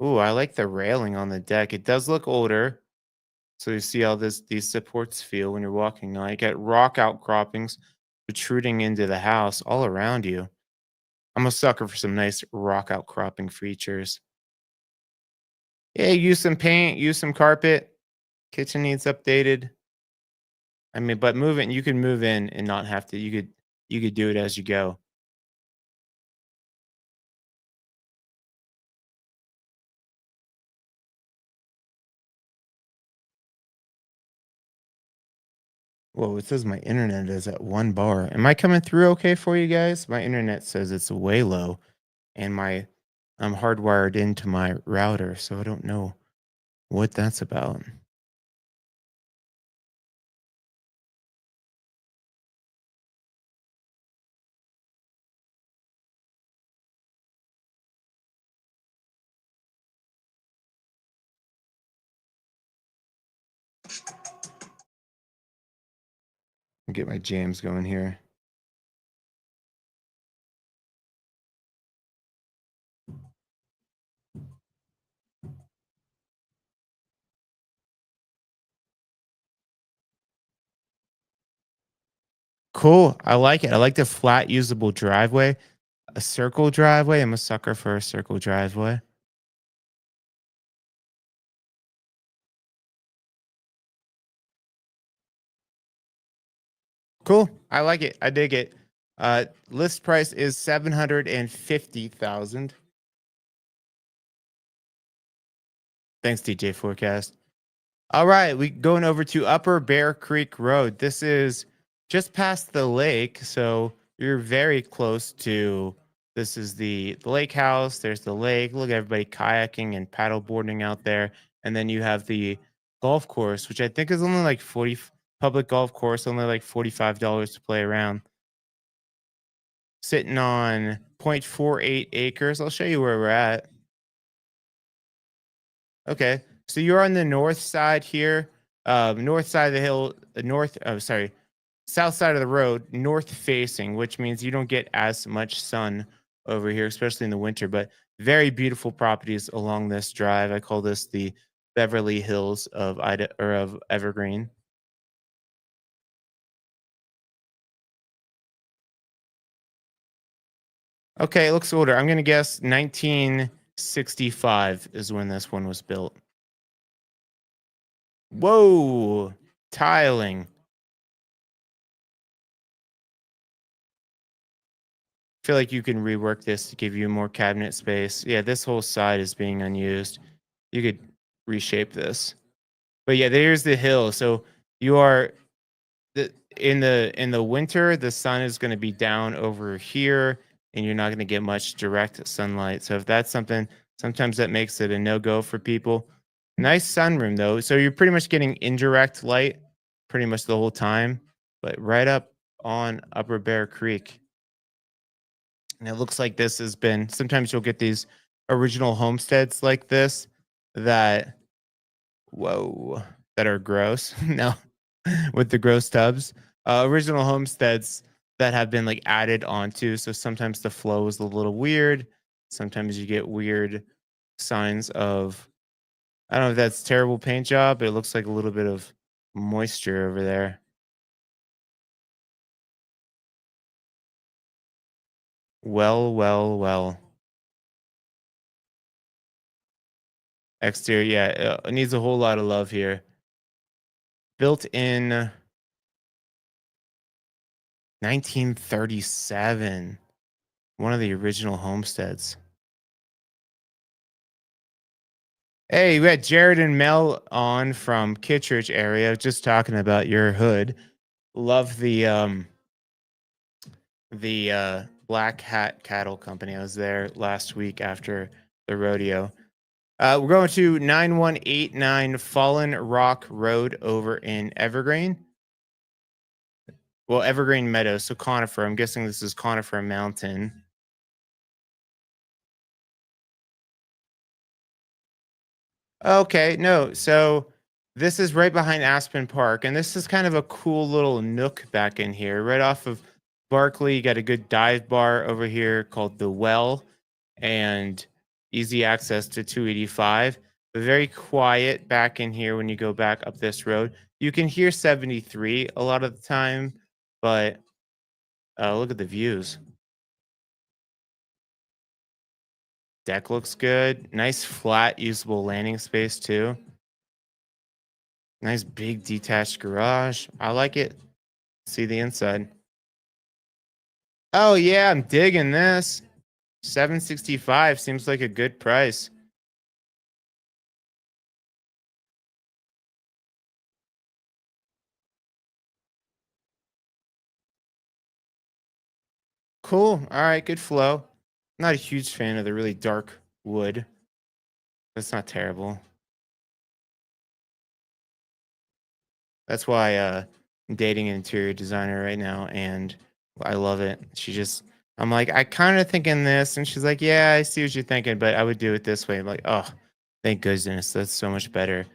Ooh, I like the railing on the deck. It does look older. So you see how these supports feel when you're walking on. You get rock outcroppings protruding into the house all around you. I'm a sucker for some nice rock outcropping features. Yeah, use some paint, use some carpet. Kitchen needs updated. I mean, but moving, you can move in and not have to. You could do it as you go. Whoa, it says my internet is at 1 bar. Am I coming through okay for you guys? My internet says it's way low, and I'm hardwired into my router, so I don't know what that's about. Get my jams going here. Cool. I like it. I like the flat usable driveway. A circle driveway. I'm a sucker for a circle driveway. Cool. I like it. I dig it. List price is 750,000. Thanks, DJ Forecast. All right, we going over to Upper Bear Creek Road. This is just past the lake, so you're very close to. This is the lake house. There's the lake. Look at everybody kayaking and paddle boarding out there, and then you have the golf course, which I think is only like 40 public golf course, only like $45 to play around. Sitting on 0.48 acres. I'll show you where we're at. Okay. So you're on the north side here, north side of the hill, sorry, south side of the road, north facing, which means you don't get as much sun over here, especially in the winter. But very beautiful properties along this drive. I call this the Beverly Hills of Ida or of Evergreen. Okay, it looks older. I'm gonna guess 1965 is when this one was built. Whoa, tiling. Feel like you can rework this to give you more cabinet space. Yeah, this whole side is being unused. You could reshape this. But yeah, there's the hill. So you are in the winter, the sun is going to be down over here, and you're not going to get much direct sunlight. So if that's something, sometimes that makes it a no go for people. Nice sunroom though, so you're pretty much getting indirect light pretty much the whole time, but right up on Upper Bear Creek. And it looks like this has been. Sometimes you'll get these original homesteads like this that whoa that are gross. No, with the gross tubs. Original homesteads that have been like added onto. So sometimes the flow is a little weird. Sometimes you get weird signs of, I don't know if that's terrible paint job, but it looks like a little bit of moisture over there. Well, well, well. Exterior, yeah, it needs a whole lot of love here. Built in 1937, one of the original homesteads. Hey, we had Jared and Mel on from Kittredge area, just talking about your hood. Love the Black Hat Cattle Company. I was there last week after the rodeo. We're going to 9189 Fallen Rock Road over in Evergreen. Well, Evergreen Meadows, so Conifer. I'm guessing this is Conifer Mountain. Okay, no. So this is right behind Aspen Park, and this is kind of a cool little nook back in here, right off of Barkley. You got a good dive bar over here called the Well, and easy access to 285. But very quiet back in here when you go back up this road. You can hear 73 a lot of the time, but look at the views. Deck looks good. Nice flat usable landing space too. Nice big detached garage. I like it. See the inside. Oh yeah, I'm digging this. 765 seems like a good price. Cool. All right, good flow. Not a huge fan of the really dark wood. That's not terrible. That's why I'm dating an interior designer right now, and I love it. I'm like, I kind of thinking this, and she's like, yeah, I see what you're thinking, but I would do it this way. I'm like, oh, thank goodness, that's so much better.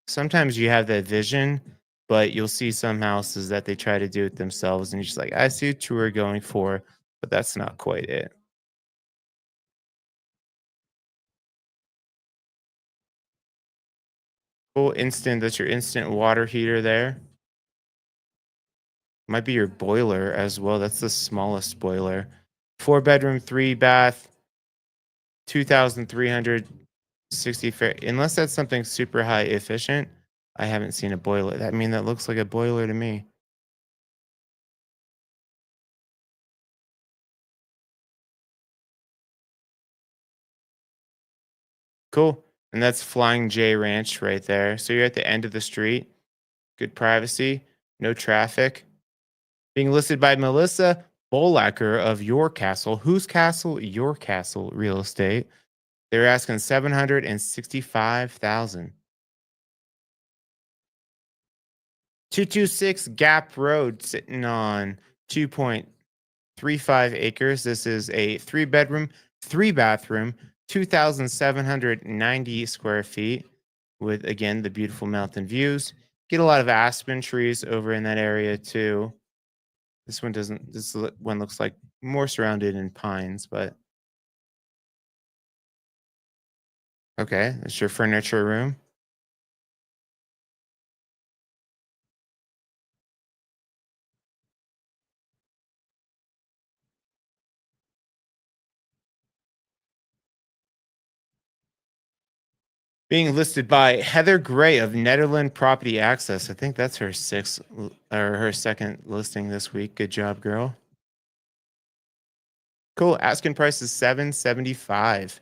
Sometimes you have that vision, but you'll see some houses that they try to do it themselves, and you're just like, I see what you were going for, but that's not quite it. Cool instant. That's your instant water heater there. Might be your boiler as well. That's the smallest boiler. 4 bedroom, 3 bath, 2,360 fair. Unless that's something super high efficient, I haven't seen a boiler. That looks like a boiler to me. Cool. And that's Flying J Ranch right there. So you're at the end of the street. Good privacy, no traffic. Being listed by Melissa Bolacker of Your Castle. Whose castle? Your Castle Real Estate. They're asking 765,000. 226 Gap Road, sitting on 2.35 acres. This is a 3 bedroom, 3 bathroom, 2,790 square feet with, again, the beautiful mountain views. Get a lot of aspen trees over in that area too. This one doesn't, one looks like more surrounded in pines, but okay. That's your furniture room. Being listed by Heather Gray of Netherland Property Access. I think that's her or her second listing this week. Good job, girl. Cool. Asking price is $775.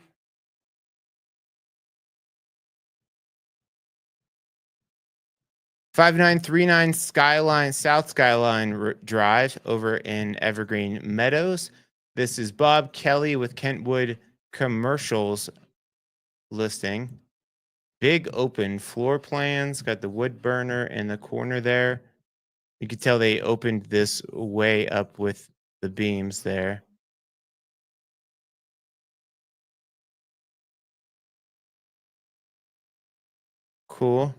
5939 Skyline, South Skyline Drive over in Evergreen Meadows. This is Bob Kelly with Kentwood Commercials listing. Big open floor plans, got the wood burner in the corner there. You can tell they opened this way up with the beams there. Cool.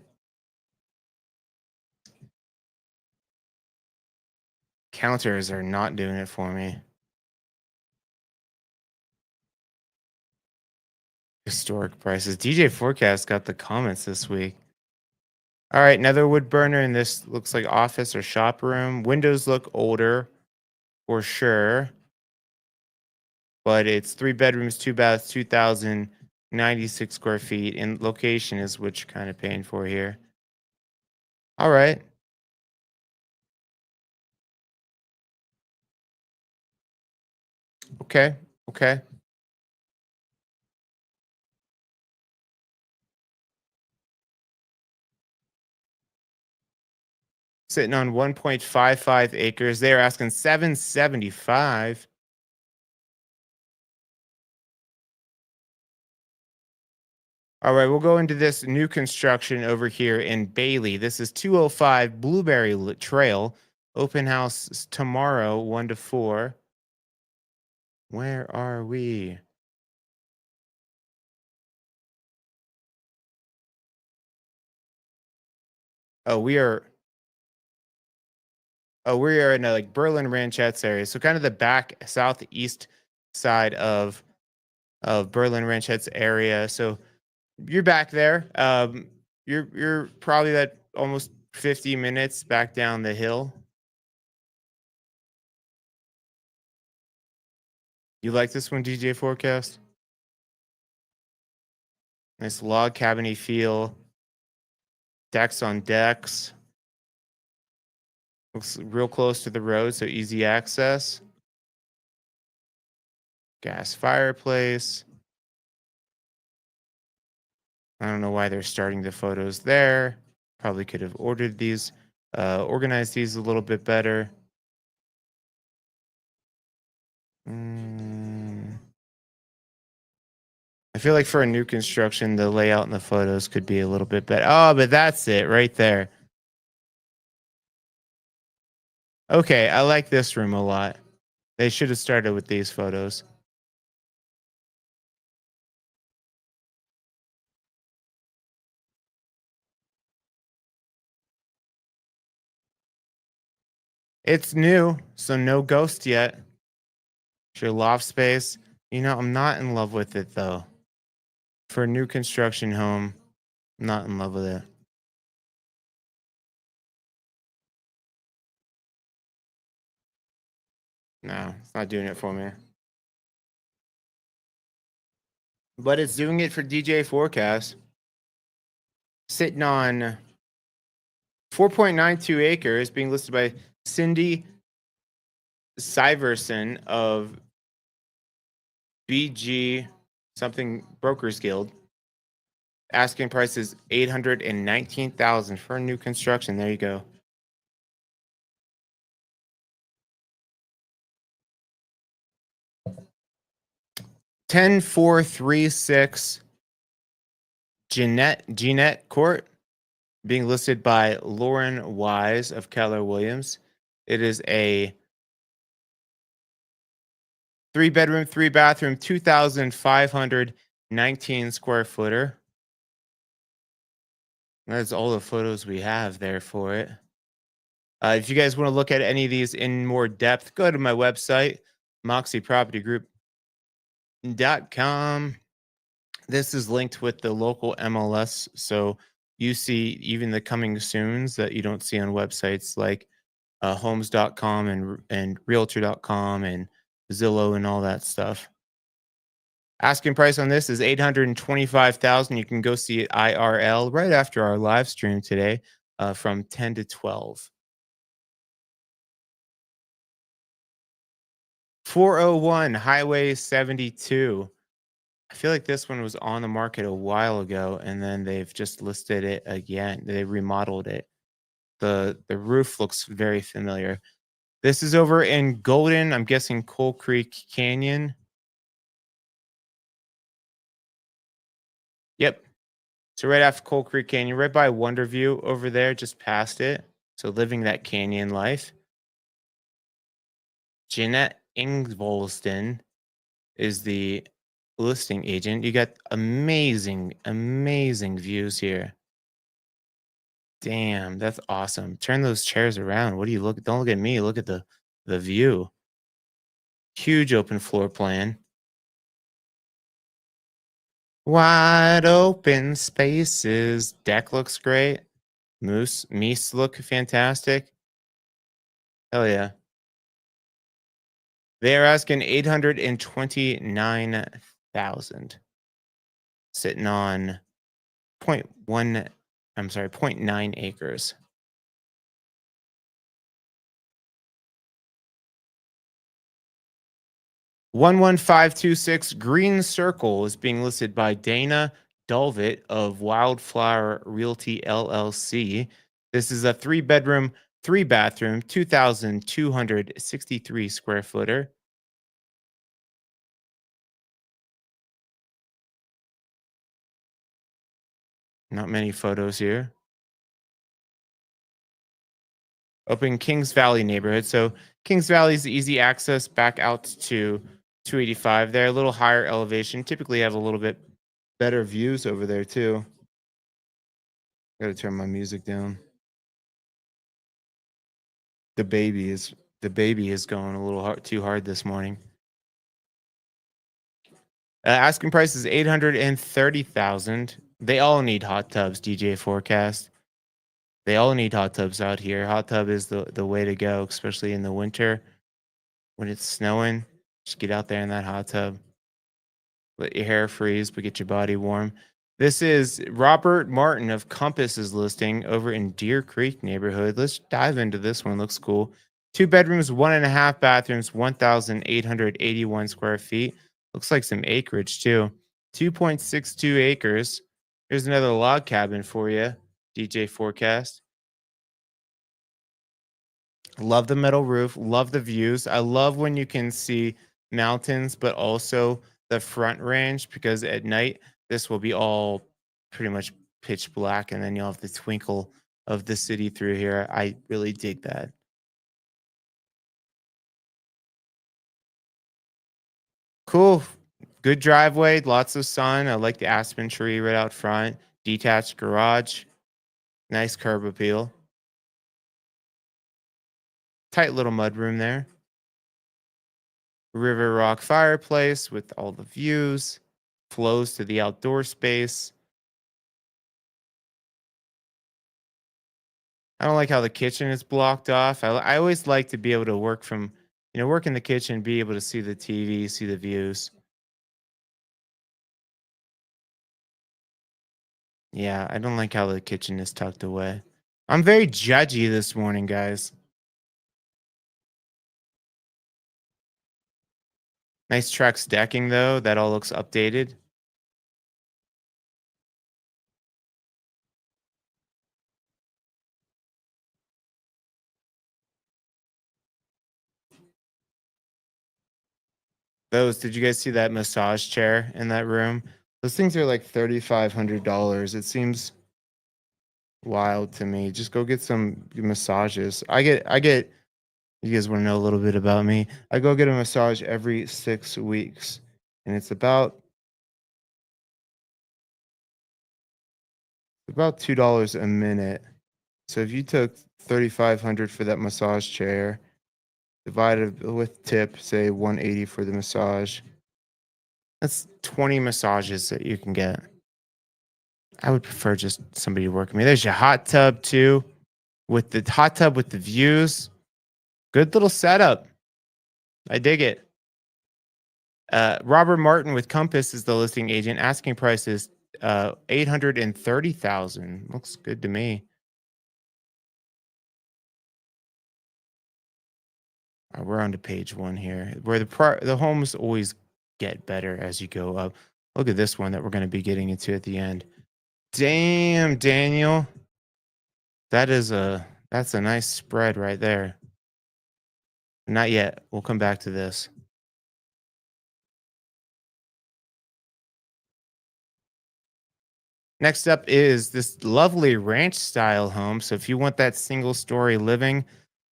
Counters are not doing it for me. Historic prices. DJ Forecast got the comments this week. All right, another wood burner, and this looks like office or shop room. Windows look older for sure, but it's 3 bedrooms, 2 baths, 2,096 square feet, and location is what you're kind of paying for here. All right. Okay. Okay. Sitting on 1.55 acres. They're asking 775. All right, we'll go into this new construction over here in Bailey. This is 205 Blueberry Trail. Open house tomorrow, 1 to 4. Where are we? Oh, we are in like Berlin Ranchettes area. So kind of the back southeast side of Berlin Ranchettes area. So you're back there. You're probably that almost 50 minutes back down the hill. You like this one, DJ Forecast? Nice log cabiny feel. Decks on decks. Looks real close to the road, so easy access. Gas fireplace. I don't know why they're starting the photos there. Probably could have ordered these, organized these a little bit better. I feel like for a new construction, the layout in the photos could be a little bit better. Oh, but that's it right there. Okay, I like this room a lot. They should have started with these photos. It's new, so no ghost yet. It's your loft space. You know, I'm not in love with it though. For a new construction home, I'm not in love with it. No, it's not doing it for me. But it's doing it for DJ Forecast. Sitting on 4.92 acres, being listed by Cindy Syverson of BG something Brokers Guild. Asking price is $819,000 for a new construction. There you go. Ten four three six Jeanette Court, being listed by Lauren Wise of Keller Williams. It is a 3 bedroom, 3 bathroom, 2,519 square footer. That's all the photos we have there for it. If you guys want to look at any of these in more depth, go to my website, moxiepropertygroup.com. This is linked with the local MLS, so you see even the coming soons that you don't see on websites like homes.com and realtor.com and Zillow and all that stuff. Asking price on this is 825,000. You can go see it IRL right after our live stream today, from 10 to 12. 401 Highway 72. I feel like this one was on the market a while ago, and then they've just listed it again. They remodeled it. The roof looks very familiar. This is over in Golden, I'm guessing Coal Creek Canyon. Yep. So right after Coal Creek Canyon, right by Wonderview over there, just past it. So living that canyon life. Jeanette Ingvolston is the listing agent. You got amazing, amazing views here. Damn, that's awesome. Turn those chairs around. What do you look? Don't look at me. Look at the view. Huge open floor plan. Wide open spaces. Deck looks great. Meese look fantastic. Hell yeah. They are asking 829,000. Sitting on point 0.1, I'm sorry, point 0.9 acres. 11526 Green Circle is being listed by Dana Dulvit of Wildflower Realty LLC. This is a 3-bedroom, 3-bathroom, 2,263 square footer. Not many photos here. Up in Kings Valley neighborhood. So Kings Valley is easy access back out to 285 there. A little higher elevation. Typically have a little bit better views over there too. Got to turn my music down. The baby is going a little too hard this morning. Asking price is 830,000. They all need hot tubs. DJ forecast. They all need hot tubs out here. Hot tub is the way to go, especially in the winter when it's snowing. Just get out there in that hot tub. Let your hair freeze, but get your body warm. This is Robert Martin of Compass's listing over in Deer Creek neighborhood. Let's dive into this one. Looks cool. 2 bedrooms, 1.5 bathrooms, 1,881 square feet. Looks like some acreage too. 2.62 acres. Here's another log cabin for you, DJ Forecast. Love the metal roof. Love the views. I love when you can see mountains, but also the front range, because at night this will be all pretty much pitch black, and then you'll have the twinkle of the city through here. I really dig that. Cool. Good driveway. Lots of sun. I like the aspen tree right out front. Detached garage. Nice curb appeal. Tight little mudroom there. River rock fireplace with all the views, flows to the outdoor space. I don't like how the kitchen is blocked off. I always like to be able to work from, work in the kitchen, be able to see the TV, see the views. Yeah, I don't like how the kitchen is tucked away. I'm very judgy this morning, guys. Nice Trex decking, though. That all looks updated. Did you guys see that massage chair in that room? Those things are like $3,500. It seems wild to me. Just go get some massages. You guys want to know a little bit about me? I go get a massage every 6 weeks, and it's about $2 a minute. So if you took 3,500 for that massage chair, divided with tip, say 180 for the massage, that's 20 massages that you can get. I would prefer just somebody working me. There's your hot tub too, with the hot tub with the views. Good little setup. I dig it. Robert Martin with Compass is the listing agent. Asking price is 830,000. Looks good to me. We're on to page one here, where the homes always get better as you go up. Look at this one that we're going to be getting into at the end. Damn, Daniel, that's a nice spread right there. Not yet. We'll come back to this. Next up is this lovely ranch style home. So if you want that single story living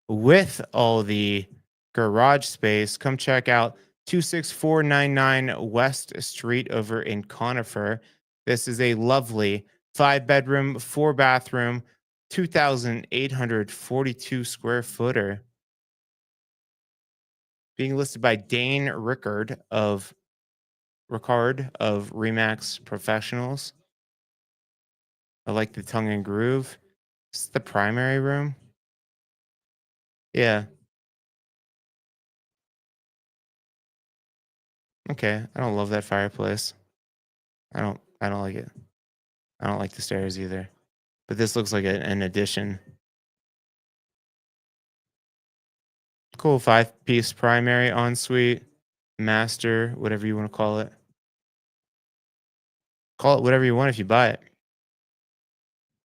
with all the garage space, come check out 26499 West Street over in Conifer. This is a lovely 5 bedroom, 4 bathroom, 2,842 square footer being listed by Dane Ricard of Remax Professionals. I like the tongue and groove. It's the primary room. Yeah. Okay. I don't love that fireplace. I don't like it. I don't like the stairs either. But this looks like an addition. Cool 5-piece primary ensuite, master, whatever you want to call it. Call it whatever you want if you buy it.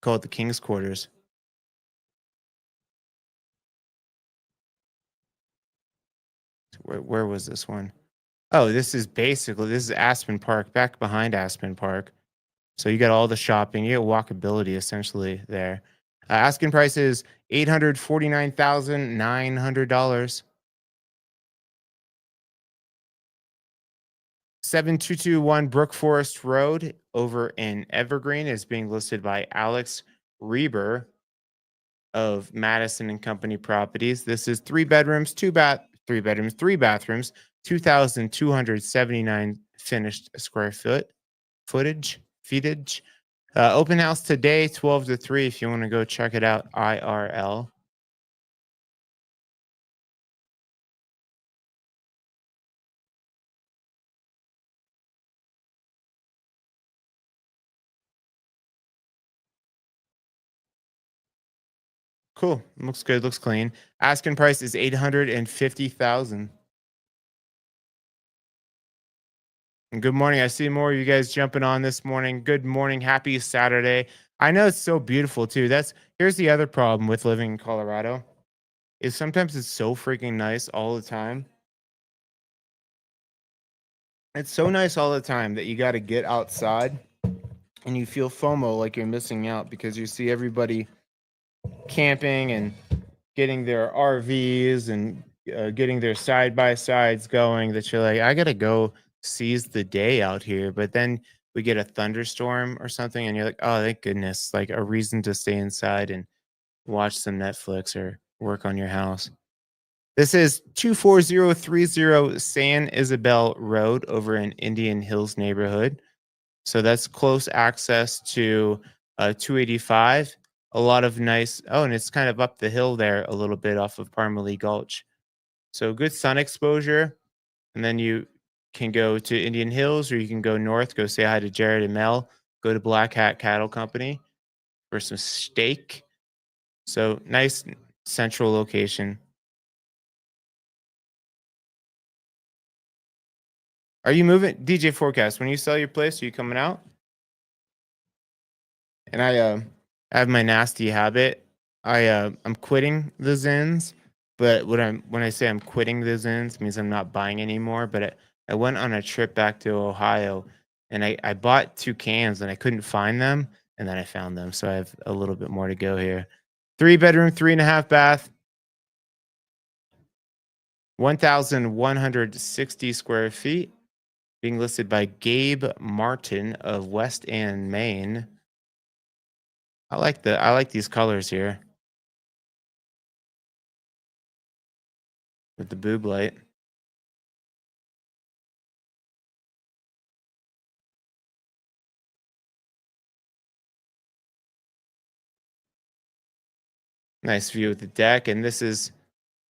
Call it the king's quarters. Where was this one? Oh, this is Aspen Park, back behind Aspen Park. So you got all the shopping, you get walkability essentially there. Asking price is $849,900. 7221 Brook Forest Road over in Evergreen is being listed by Alex Reber of Madison and Company Properties. This is 3 bathrooms, 2,279 finished square feetage. Open house today, 12 to 3 if you want to go check it out IRL. Cool. Looks good. Looks clean. Asking price is 850,000. And good morning. I see more of you guys jumping on this morning. Good morning. Happy Saturday. I know it's so beautiful too. Here's the other problem with living in Colorado is sometimes it's so freaking nice all the time. It's so nice all the time that you got to get outside and you feel FOMO like you're missing out because you see everybody camping and getting their RVs and getting their side by sides going that you're like, I got to go seize the day out here. But then we get a thunderstorm or something and you're like, oh, thank goodness, like a reason to stay inside and watch some Netflix or work on your house. This is 24030 San Isabel Road over in Indian Hills neighborhood. So that's close access to 285. A lot of nice. Oh, and it's kind of up the hill there a little bit off of Parmalee Gulch. So good sun exposure. And then you can go to Indian Hills or you can go north, go say hi to Jared and Mel, go to Black Hat Cattle Company for some steak. So nice central location. Are you moving? DJ Forecast, when you sell your place, are you coming out? And I have my nasty habit. I'm quitting the Zins, but when I say I'm quitting the Zins means I'm not buying anymore. But I went on a trip back to Ohio and I bought 2 cans and I couldn't find them. And then I found them. So I have a little bit more to go here. 3 bedroom, 3.5 bath, 1,160 square feet. Being listed by Gabe Martin of West End, Maine. I like these colors here with the boob light. Nice view of the deck, and this is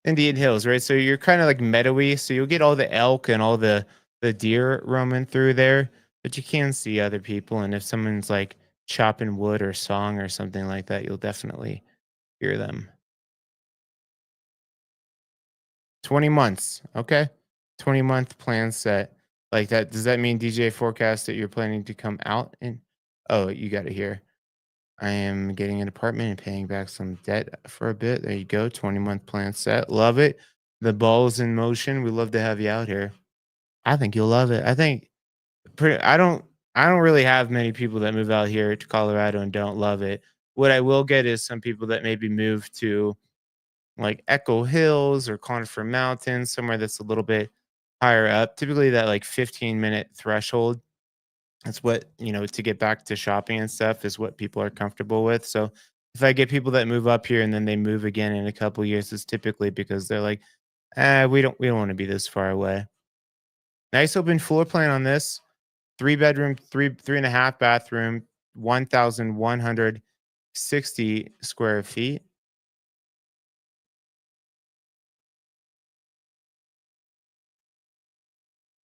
Indian Hills, right? So you're kind of like meadowy, so you'll get all the elk and all the the deer roaming through there, but you can see other people. And if someone's like chopping wood or song or something like that, you'll definitely hear them. 20 months. Okay. 20-month plan set. Like that. Does that mean DJ forecast that you're planning to come out in? Oh, you got it here. I am getting an apartment and paying back some debt for a bit. There you go. 20-month plan set. Love it. The ball's in motion. We love to have you out here. I think you'll love it. I think pretty, I don't really have many people that move out here to Colorado and don't love it. What I will get is some people that maybe move to like Echo Hills or Conifer Mountains, somewhere that's a little bit higher up. Typically that like 15-minute threshold. That's what, to get back to shopping and stuff is what people are comfortable with. So if I get people that move up here and then they move again in a couple years, it's typically because they're like, we don't want to be this far away. Nice open floor plan on this. 3 bedroom, three and a half bathroom, 1,160 square feet.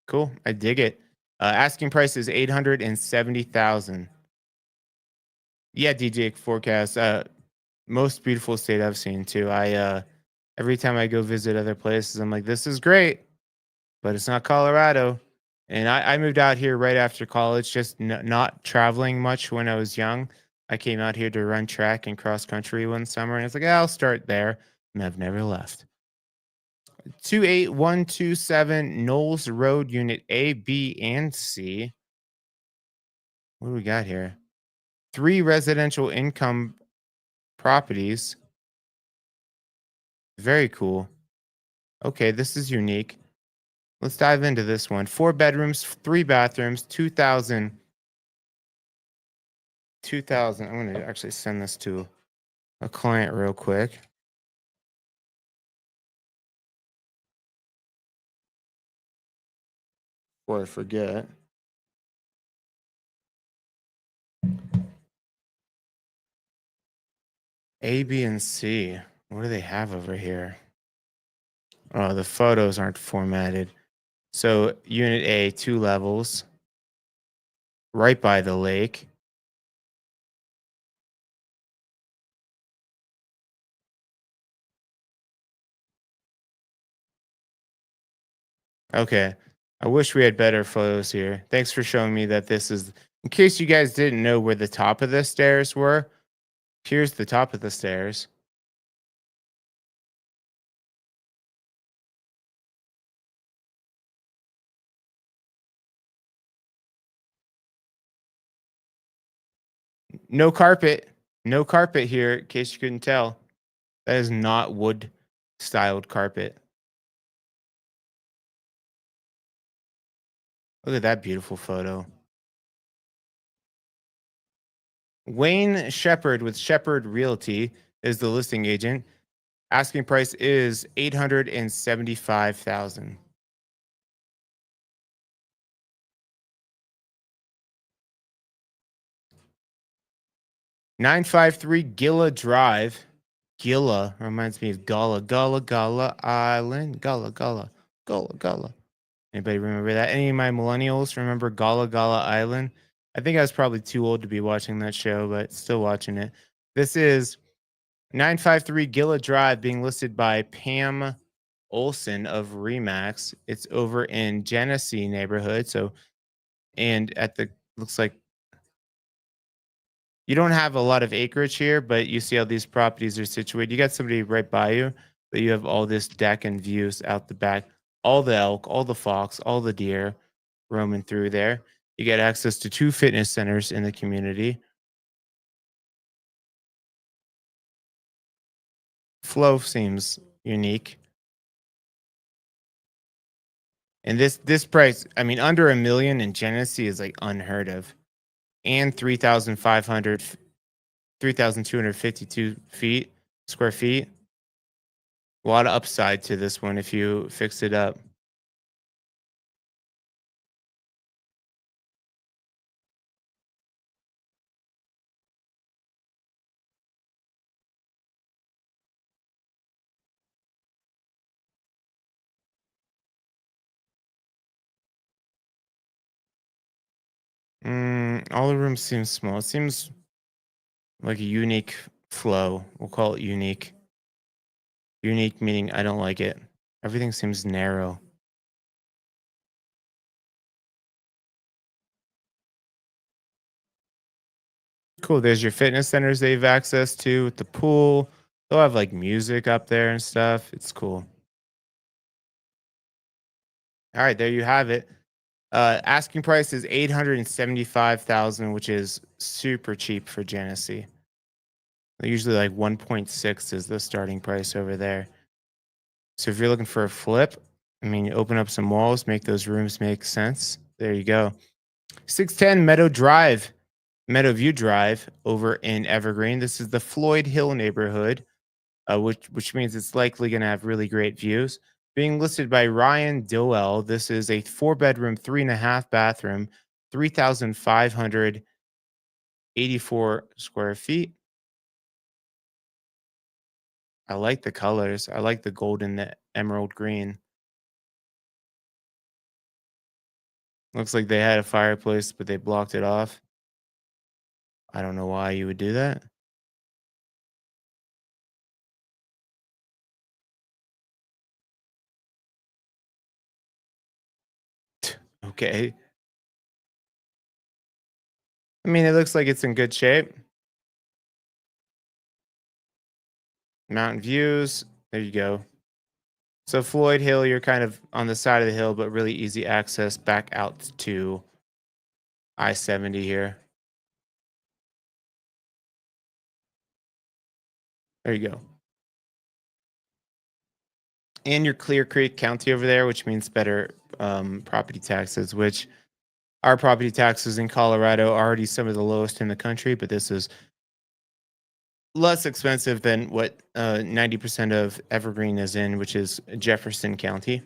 Cool. I dig it. Asking price is 870,000. Yeah, DJ forecast. Most beautiful state I've seen too. Every time I go visit other places, I'm like, this is great, but it's not Colorado. And I moved out here right after college, just not traveling much when I was young. I came out here to run track and cross country one summer, and I was like, "Yeah, I'll start there. And I've never left. 28127 Knowles Road, Unit A, B, and C. What do we got here? Three residential income properties. Very cool. Okay, this is unique. Let's dive into this one. 4 bedrooms, 3 bathrooms, 2,000. I'm going to actually send this to a client real quick before I forget. A, B, and C. What do they have over here? Oh, the photos aren't formatted. So, Unit A, 2 levels, right by the lake. Okay. I wish we had better photos here. Thanks for showing me that this is, in case you guys didn't know where the top of the stairs were, here's the top of the stairs. No carpet. No carpet here, in case you couldn't tell. That is not wood styled carpet. Look at that beautiful photo. Wayne Shepherd with Shepherd Realty is the listing agent. Asking price is 875,000. 953 Gila Drive. Gila reminds me of Gullah Island. Gullah. Anybody remember that? Any of my millennials remember Gullah Island? I think I was probably too old to be watching that show, but still watching it. This is 953 Gila Drive being listed by Pam Olson of Remax. It's over in Genesee neighborhood. So, and at the, looks like you don't have a lot of acreage here, but you see how these properties are situated. You got somebody right by you, but you have all this deck and views out the back, all the elk, all the fox, all the deer roaming through there. You get access to 2 fitness centers in the community. Flow seems unique. And this price, I mean, under a million in Genesee is like unheard of. And 3,252 feet, square feet. A lot of upside to this one if you fix it up. All the rooms seem small. It seems like a unique flow. We'll call it unique. Unique meaning I don't like it. Everything seems narrow. Cool. There's your fitness centers they have access to with the pool. They'll have like music up there and stuff. It's cool. All right, there you have it. Asking price is 875,000, which is super cheap for Genesee. Usually like 1.6 is the starting price over there. So if you're looking for a flip, I mean, you open up some walls, make those rooms make sense. There you go. 610 Meadowview Drive over in Evergreen. This is the Floyd Hill neighborhood, which means it's likely going to have really great views. Being listed by Ryan Dillwell, this is a 4-bedroom, 3.5 bathroom, 3,584 square feet. I like the colors. I like the gold and the emerald green. Looks like they had a fireplace, but they blocked it off. I don't know why you would do that. Okay. I mean, it looks like it's in good shape. Mountain views. There you go. So Floyd Hill, you're kind of on the side of the hill, but really easy access back out to I-70 here. There you go. And your Clear Creek County over there, which means better property taxes, which our property taxes in Colorado are already some of the lowest in the country, but this is less expensive than what 90% of Evergreen is in, which is Jefferson County.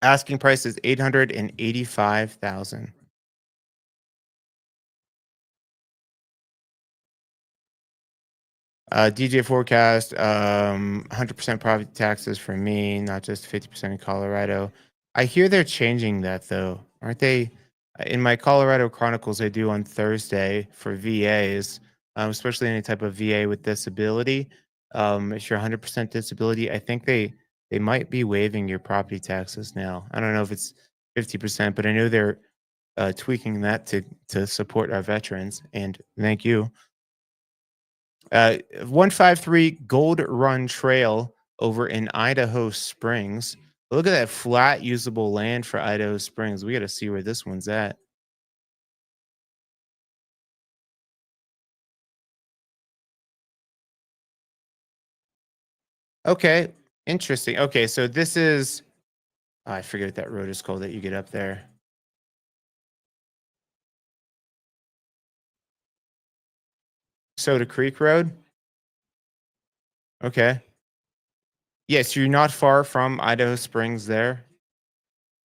Asking price is 885,000. DJ forecast, 100% property taxes for me, not just 50% in Colorado. I hear they're changing that though, aren't they? In my Colorado Chronicles, I do on Thursday for VAs, especially any type of VA with disability. If you're 100% disability, I think they might be waiving your property taxes now. I don't know if it's 50%, but I know they're tweaking that to support our veterans. And thank you. 153 Gold Run Trail over in Idaho Springs. Look at that flat usable land for Idaho Springs. We got to see where this one's at. Okay, interesting. Okay, so this is I forget what that road is called that you get up there. Soda Creek Road. Okay. Yes, you're not far from Idaho Springs there.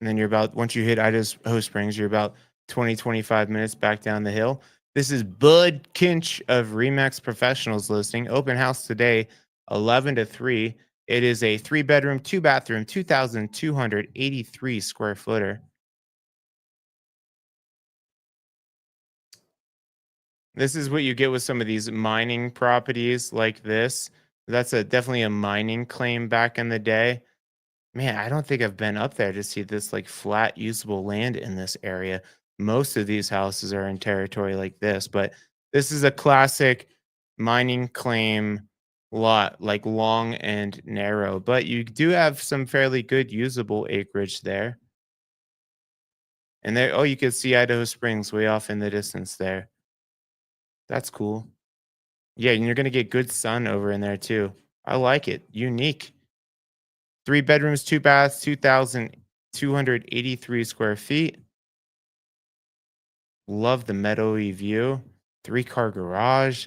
And then you're about, once you hit Idaho Springs, you're about 20, 25 minutes back down the hill. This is Bud Kinch of Remax Professionals listing. Open house today, 11 to 3. It is a 3-bedroom, 2-bathroom, 2,283 square footer. This is what you get with some of these mining properties like this. That's definitely a mining claim back in the day. Man, I don't think I've been up there to see this like flat usable land in this area. Most of these houses are in territory like this, but this is a classic mining claim lot, like long and narrow. But you do have some fairly good usable acreage there. And there, oh, you can see Idaho Springs way off in the distance there. That's cool. Yeah, and you're gonna get good sun over in there too. I like it. Unique. 3 bedrooms, 2 baths, 2,283 square feet. Love the meadowy view. 3-car garage.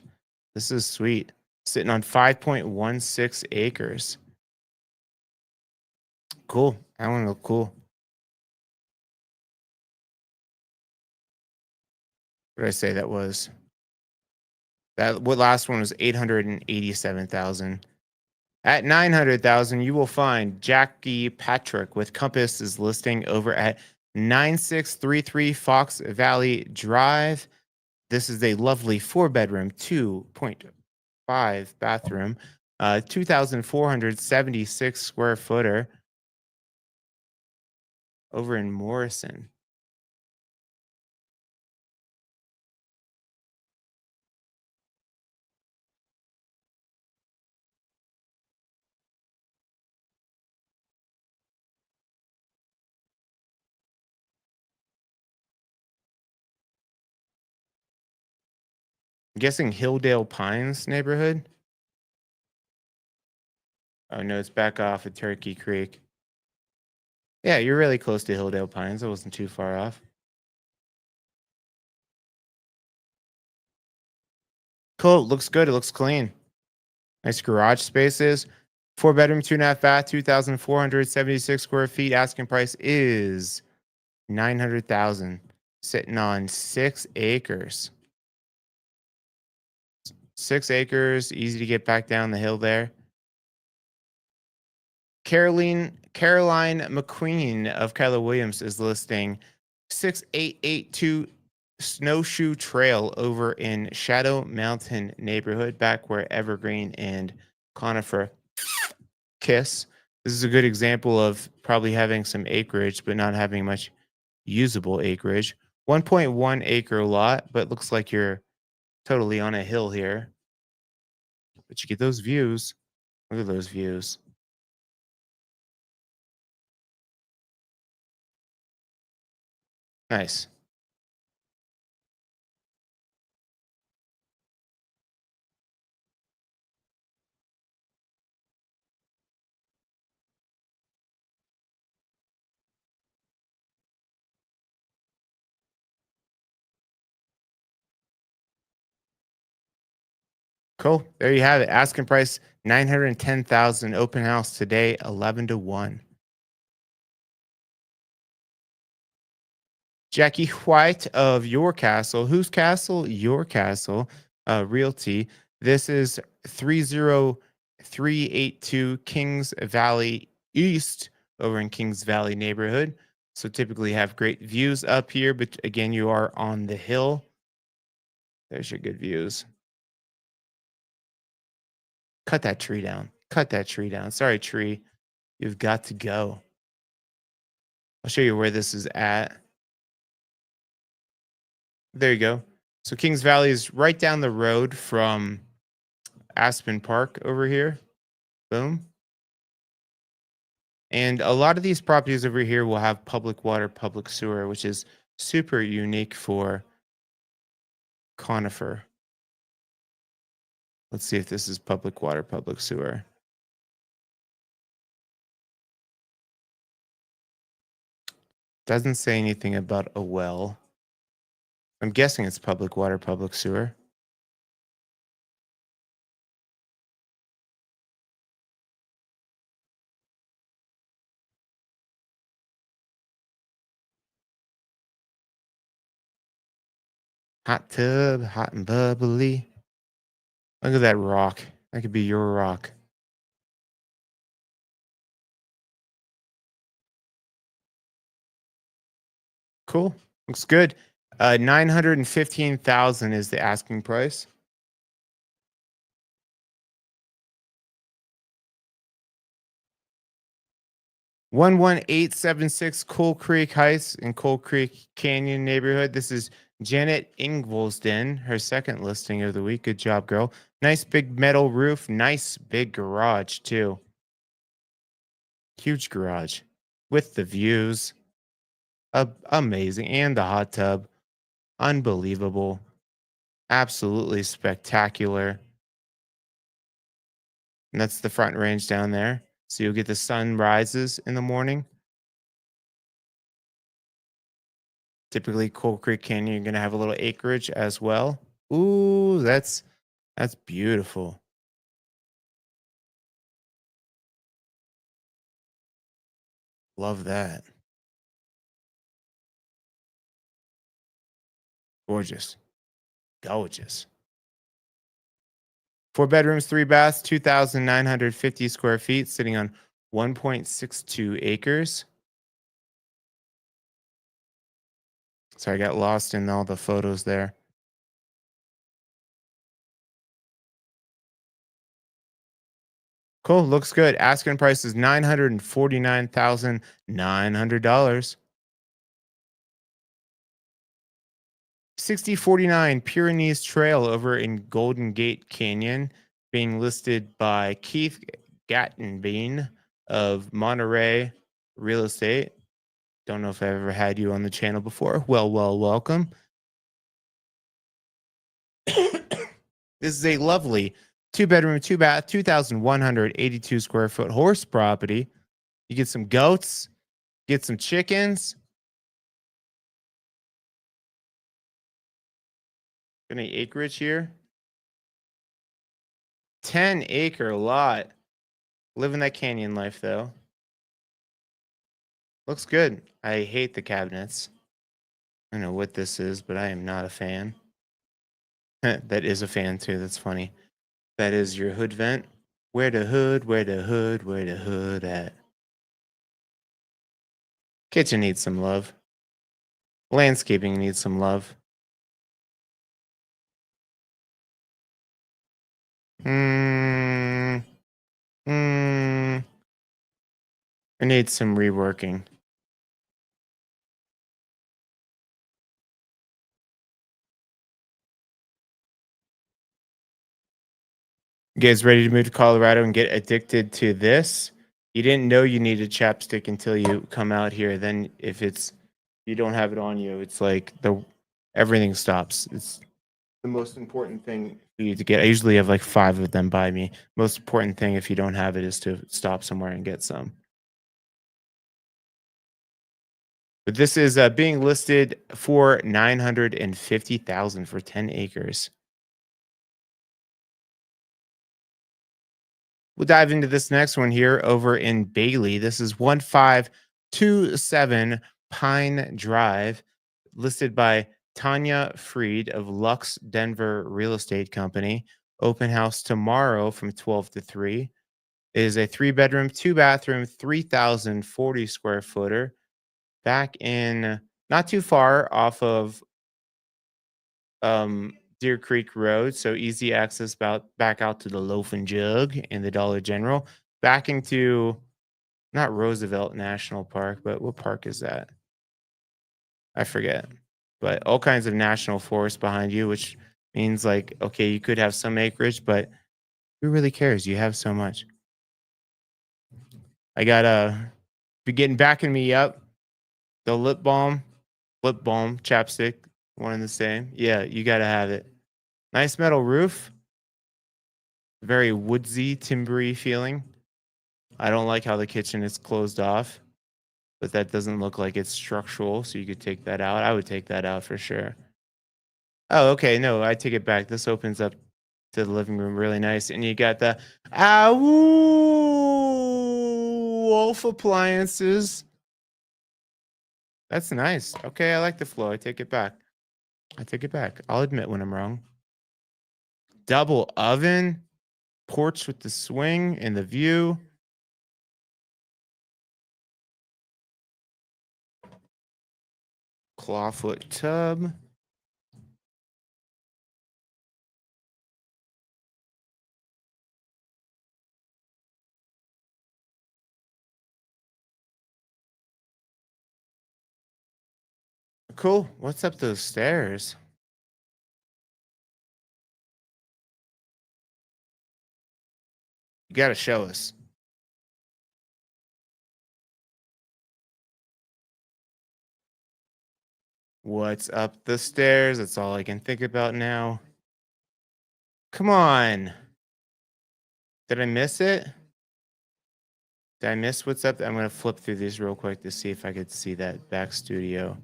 This is sweet. Sitting on 5.16 acres. Cool. That one look cool. What did I say that was? What last one was 887,000. At 900,000, you will find Jackie Patrick with Compass is listing over at 9633 Fox Valley Drive. This is a lovely four-bedroom, 2.5 bathroom, 2,476 square footer over in Morrison. I'm guessing Hilldale Pines neighborhood. Oh no, it's back off at Turkey Creek. Yeah, you're really close to Hilldale Pines. I wasn't too far off. Cool. Looks good. It looks clean. Nice garage spaces. Four bedroom, 2.5 bath, 2,476 square feet. Asking price is 900,000. Sitting on 6 acres. 6 acres. Easy to get back down the hill there. Caroline McQueen of Keller Williams is listing 6882 Snowshoe Trail over in Shadow Mountain neighborhood, back where Evergreen and Conifer kiss. This is a good example of probably having some acreage, but not having much usable acreage. 1.1 acre lot, but looks like you're totally on a hill here. But you get those views. Look at those views. Nice. Cool. There you have it. Asking price 910,000. Open house today, 11 to 1. Jackie White of Your Castle. Whose castle? Your Castle. Realty. This is 30382 Kings Valley East over in Kings Valley neighborhood. So typically have great views up here, but again, you are on the hill. There's your good views. Cut that tree down. Cut that tree down. Sorry, tree. You've got to go. I'll show you where this is at. There you go. So Kings Valley is right down the road from Aspen Park over here. Boom. And a lot of these properties over here will have public water, public sewer, which is super unique for Conifer. Let's see if this is public water, public sewer. Doesn't say anything about a well. I'm guessing it's public water, public sewer. Hot tub, hot and bubbly. Look at that rock. That could be your rock. Cool. Looks good. 915,000 is the asking price. 11876 Coal Creek Heights in Coal Creek Canyon neighborhood. This is Janet Ingvolsden, her second listing of the week. Good job, girl. Nice big metal roof. Nice big garage, too. Huge garage with the views. Amazing. And the hot tub. Unbelievable. Absolutely spectacular. And that's the front range down there. So you'll get the sun rises in the morning. Typically, Coal Creek Canyon, you're gonna have a little acreage as well. Ooh, that's beautiful. Love that. Gorgeous. Gorgeous. Four bedrooms, three baths, 2,950 square feet, sitting on 1.62 acres. Sorry, I got lost in all the photos there. Cool, looks good. Asking price is $949,900. 6049 Pyrenees Trail over in Golden Gate Canyon, being listed by Keith Gattenbean of Monterey Real Estate. Don't know if I've ever had you on the channel before. Well, welcome. This is a lovely 2 bedroom, 2 bath, 2,182 square foot horse property. You get some goats, get some chickens. Any acreage here? 10-acre lot. Living that canyon life though. Looks good. I hate the cabinets. I don't know what this is, but I am not a fan. That is a fan too. That's funny. That is your hood vent. Where the hood, where the hood, where the hood at? Kitchen needs some love. Landscaping needs some love. Hmm. Hmm. It needs some reworking. You guys ready to move to Colorado and get addicted to this? You didn't know you needed chapstick until you come out here. Then if you don't have it on you, it's like everything stops. It's the most important thing for you to get. I usually have like 5 of them by me. Most important thing if you don't have it is to stop somewhere and get some. But this is being listed for 950,000 for 10 acres. We'll dive into this next one here over in Bailey. This is 1527 Pine Drive, listed by Tanya Freed of Lux Denver Real Estate Company. Open house tomorrow from 12 to 3. It is a 3 bedroom, 2 bathroom, 3,040 square footer back in not too far off of Deer Creek Road, so easy access about back out to the Loaf and Jug and the Dollar General, back into not Roosevelt National Park, but what park is that? I forget. But all kinds of national forests behind you, which means like, okay, you could have some acreage, but who really cares? You have so much. I got be getting backing me up. The lip balm, chapstick, one and the same. Yeah, you gotta have it. Nice metal roof. Very woodsy, timbery feeling. I don't like how the kitchen is closed off, but that doesn't look like it's structural, so you could take that out. I would take that out for sure. Oh, okay. No, I take it back. This opens up to the living room really nice. And you got the Wolf appliances. That's nice. Okay, I like the flow. I take it back. I take it back. I'll admit when I'm wrong. Double oven, porch with the swing and the view. Clawfoot tub. Cool. What's up those stairs? You got to show us. What's up the stairs? That's all I can think about now. Come on. Did I miss it? Did I miss what's up? I'm going to flip through these real quick to see if I could see that back studio.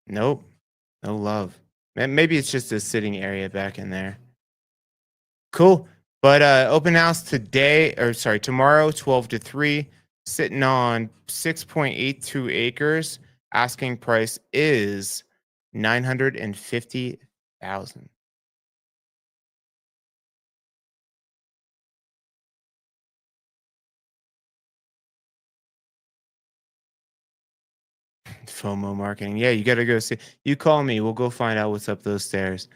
Nope. No love. Maybe it's just a sitting area back in there. Cool. But open house today, or sorry, tomorrow, 12 to 3, sitting on 6.82 acres. Asking price is 950,000. FOMO marketing. Yeah, you got to go see. You call me. We'll go find out what's up those stairs.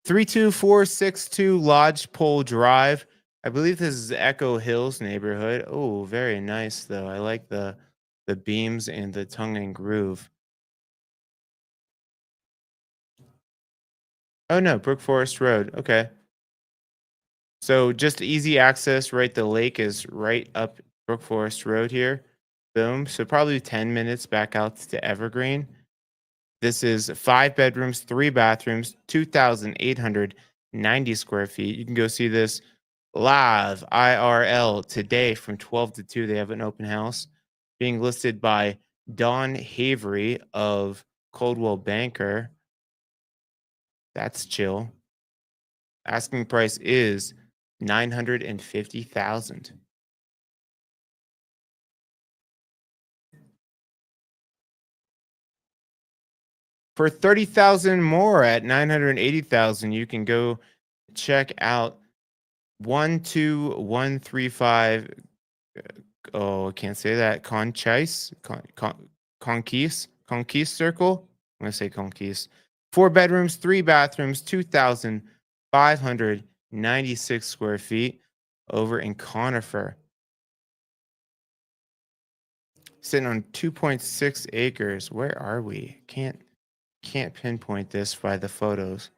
32462 Lodgepole Drive. I believe this is Echo Hills neighborhood. Oh, very nice though. I like the beams and the tongue and groove. Oh no, Brook Forest Road. Okay. So just easy access, right? The lake is right up Brook Forest Road here. Boom. So probably 10 minutes back out to Evergreen. This is 5 bedrooms, 3 bathrooms, 2,890 square feet. You can go see this live IRL today from 12 to 2. They have an open house being listed by Don Havery of Coldwell Banker. That's chill. Asking price is 950,000. For 30,000 more at 980,000, you can go check out 12135. Oh, I can't say that. Conquist Circle. I'm gonna say Conquist. 4 bedrooms, 3 bathrooms, 2,596 square feet over in Conifer. Sitting on 2.6 acres. Where are we? Can't pinpoint this by the photos.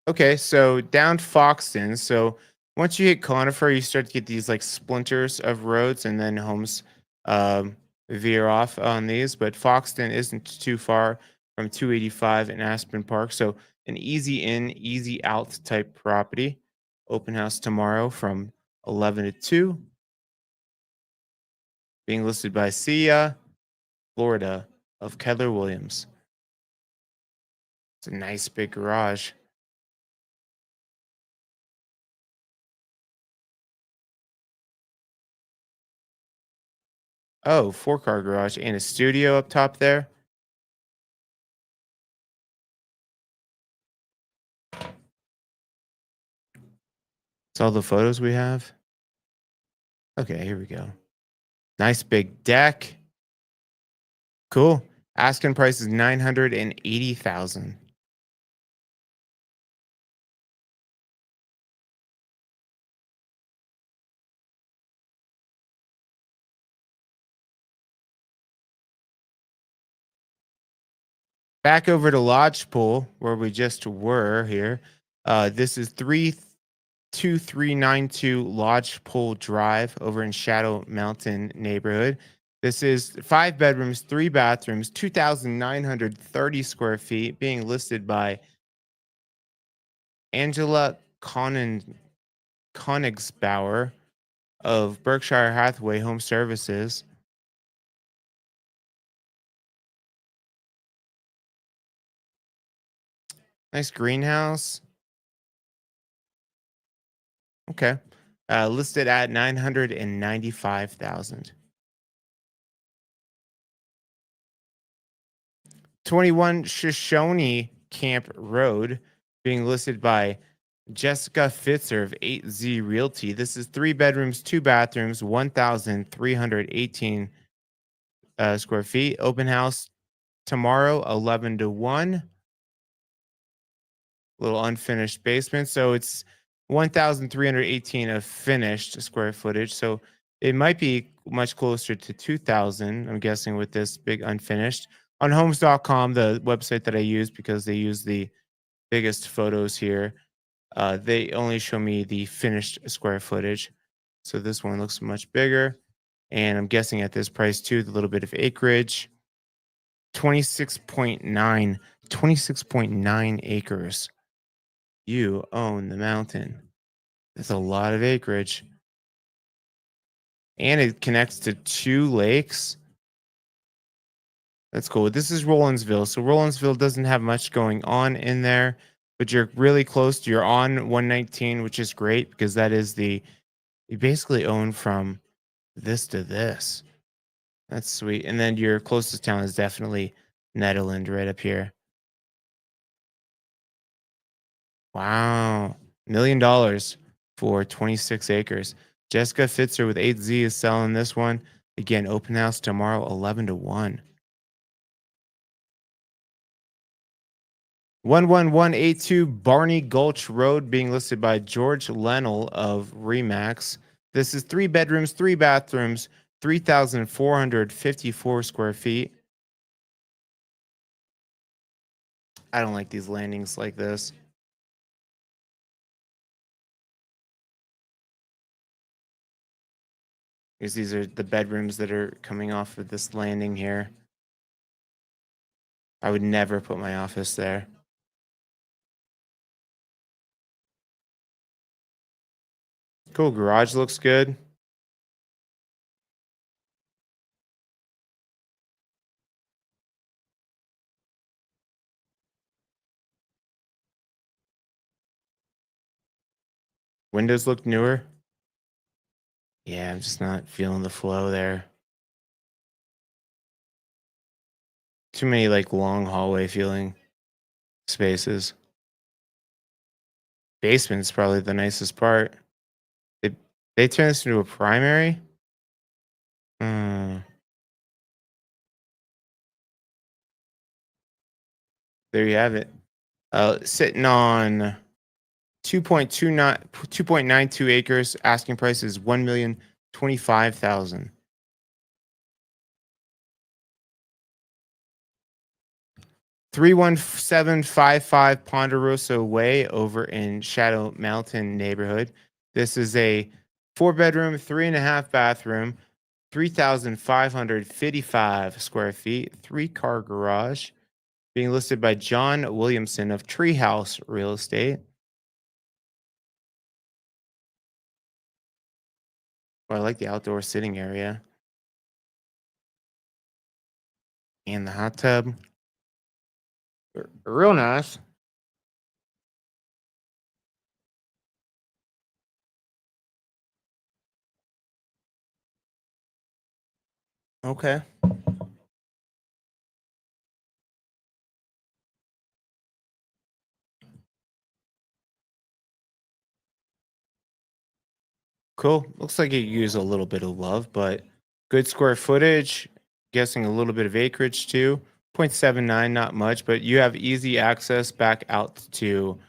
Okay, so down Foxton. So once you hit Conifer, you start to get these like splinters of roads, and then homes um, veer off on these. But Foxton isn't too far from 285 in Aspen Park. So an easy in, easy out type property. Open house tomorrow from 11 to 2. Being listed by Sia, Florida of Keller Williams. It's a nice big garage. Oh, 4-car garage and a studio up top there. It's all the photos we have. Okay, here we go. Nice big deck. Cool. Asking price is 980,000. Back over to Lodgepole, where we just were here. This is 32392 Lodgepole Drive over in Shadow Mountain neighborhood. This is 5 bedrooms, 3 bathrooms, 2,930 square feet, being listed by Angela Konigsbauer of Berkshire Hathaway Home Services. Nice greenhouse. Okay. Listed at 995,000. 21 Shoshone Camp Road being listed by Jessica Fitzer of 8Z Realty. This is 3 bedrooms, 2 bathrooms, 1,318 square feet. Open house tomorrow, 11 to 1. Little unfinished basement. So it's 1,318 of finished square footage. So it might be much closer to 2,000, I'm guessing, with this big unfinished. On homes.com, the website that I use because they use the biggest photos here, they only show me the finished square footage. So this one looks much bigger. And I'm guessing at this price too, the little bit of acreage, 26.9, 26.9 acres. You own the mountain. That's a lot of acreage. And it connects to 2 lakes. That's cool. This is Rollinsville. So Rollinsville doesn't have much going on in there, but you're really close. You're on 119, which is great because that is you basically own from this to this. That's sweet. And then your closest town is definitely Nederland right up here. Wow. $1 million for 26 acres. Jessica Fitzer with 8Z is selling this one. Again, open house tomorrow, 11 to 1. 11182 Barney Gulch Road being listed by George Lennell of Remax. This is 3 bedrooms, 3 bathrooms, 3,454 square feet. I don't like these landings like this. Because these are the bedrooms that are coming off of this landing here. I would never put my office there. Cool. Garage looks good. Windows look newer. Yeah, I'm just not feeling the flow there. Too many like long hallway feeling spaces. Basement's probably the nicest part. They they turn this into a primary. Hmm. There you have it. Sitting on 2.92 acres. Asking price is 1,025,000. 31755 Ponderosa Way over in Shadow Mountain neighborhood. This is a 4 bedroom, 3.5 bathroom, 3,555 square feet, 3 car garage, being listed by John Williamson of Treehouse Real Estate. Oh, I like the outdoor sitting area and the hot tub. Real nice. Okay. Cool. Looks like you use a little bit of love, but good square footage. Guessing a little bit of acreage too. 0.79, not much, but you have easy access back out to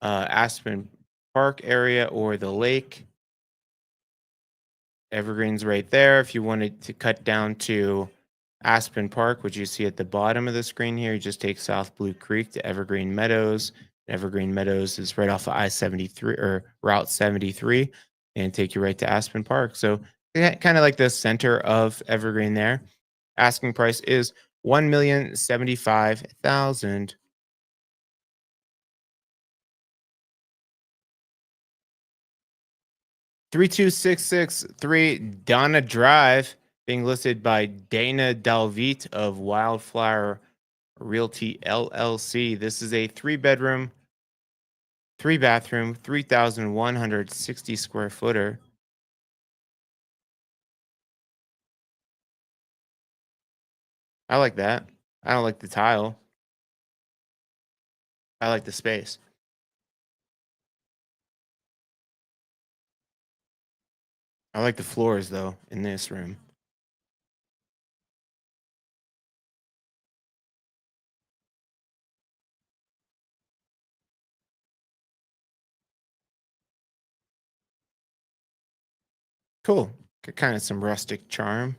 Aspen Park area or the lake. Evergreen's right there. If you wanted to cut down to Aspen Park, which you see at the bottom of the screen here, you just take South Blue Creek to Evergreen Meadows. Evergreen Meadows is right off of I-73 or Route 73 and take you right to Aspen Park. So yeah, kind of like the center of Evergreen there. Asking price is 1,075,000. 32663 Donna Drive, being listed by Dana Dalvite of Wildflower Realty LLC. This is a 3 bedroom, 3 bathroom, 3,160 square footer. I like that. I don't like the tile. I like the space. I like the floors though in this room. Cool. Got kind of some rustic charm.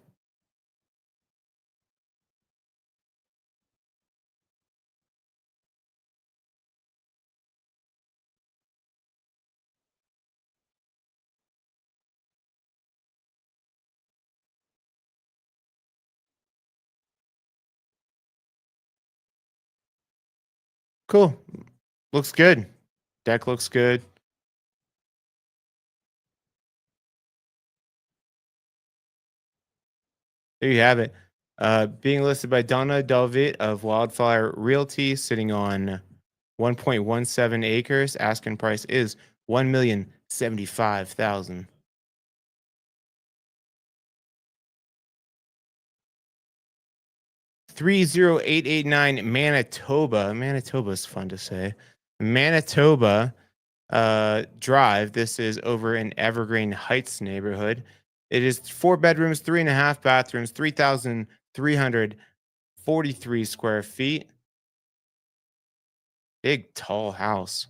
Cool. Looks good. Deck looks good. There you have it. Being listed by Donna Delvit of Wildfire Realty, sitting on 1.17 acres. Asking price is 1,075,000. 30889 Manitoba. Manitoba is fun to say. Manitoba. Drive. This is over in Evergreen Heights neighborhood. It is 4 bedrooms, 3.5 bathrooms, 3,343 square feet. Big, tall house.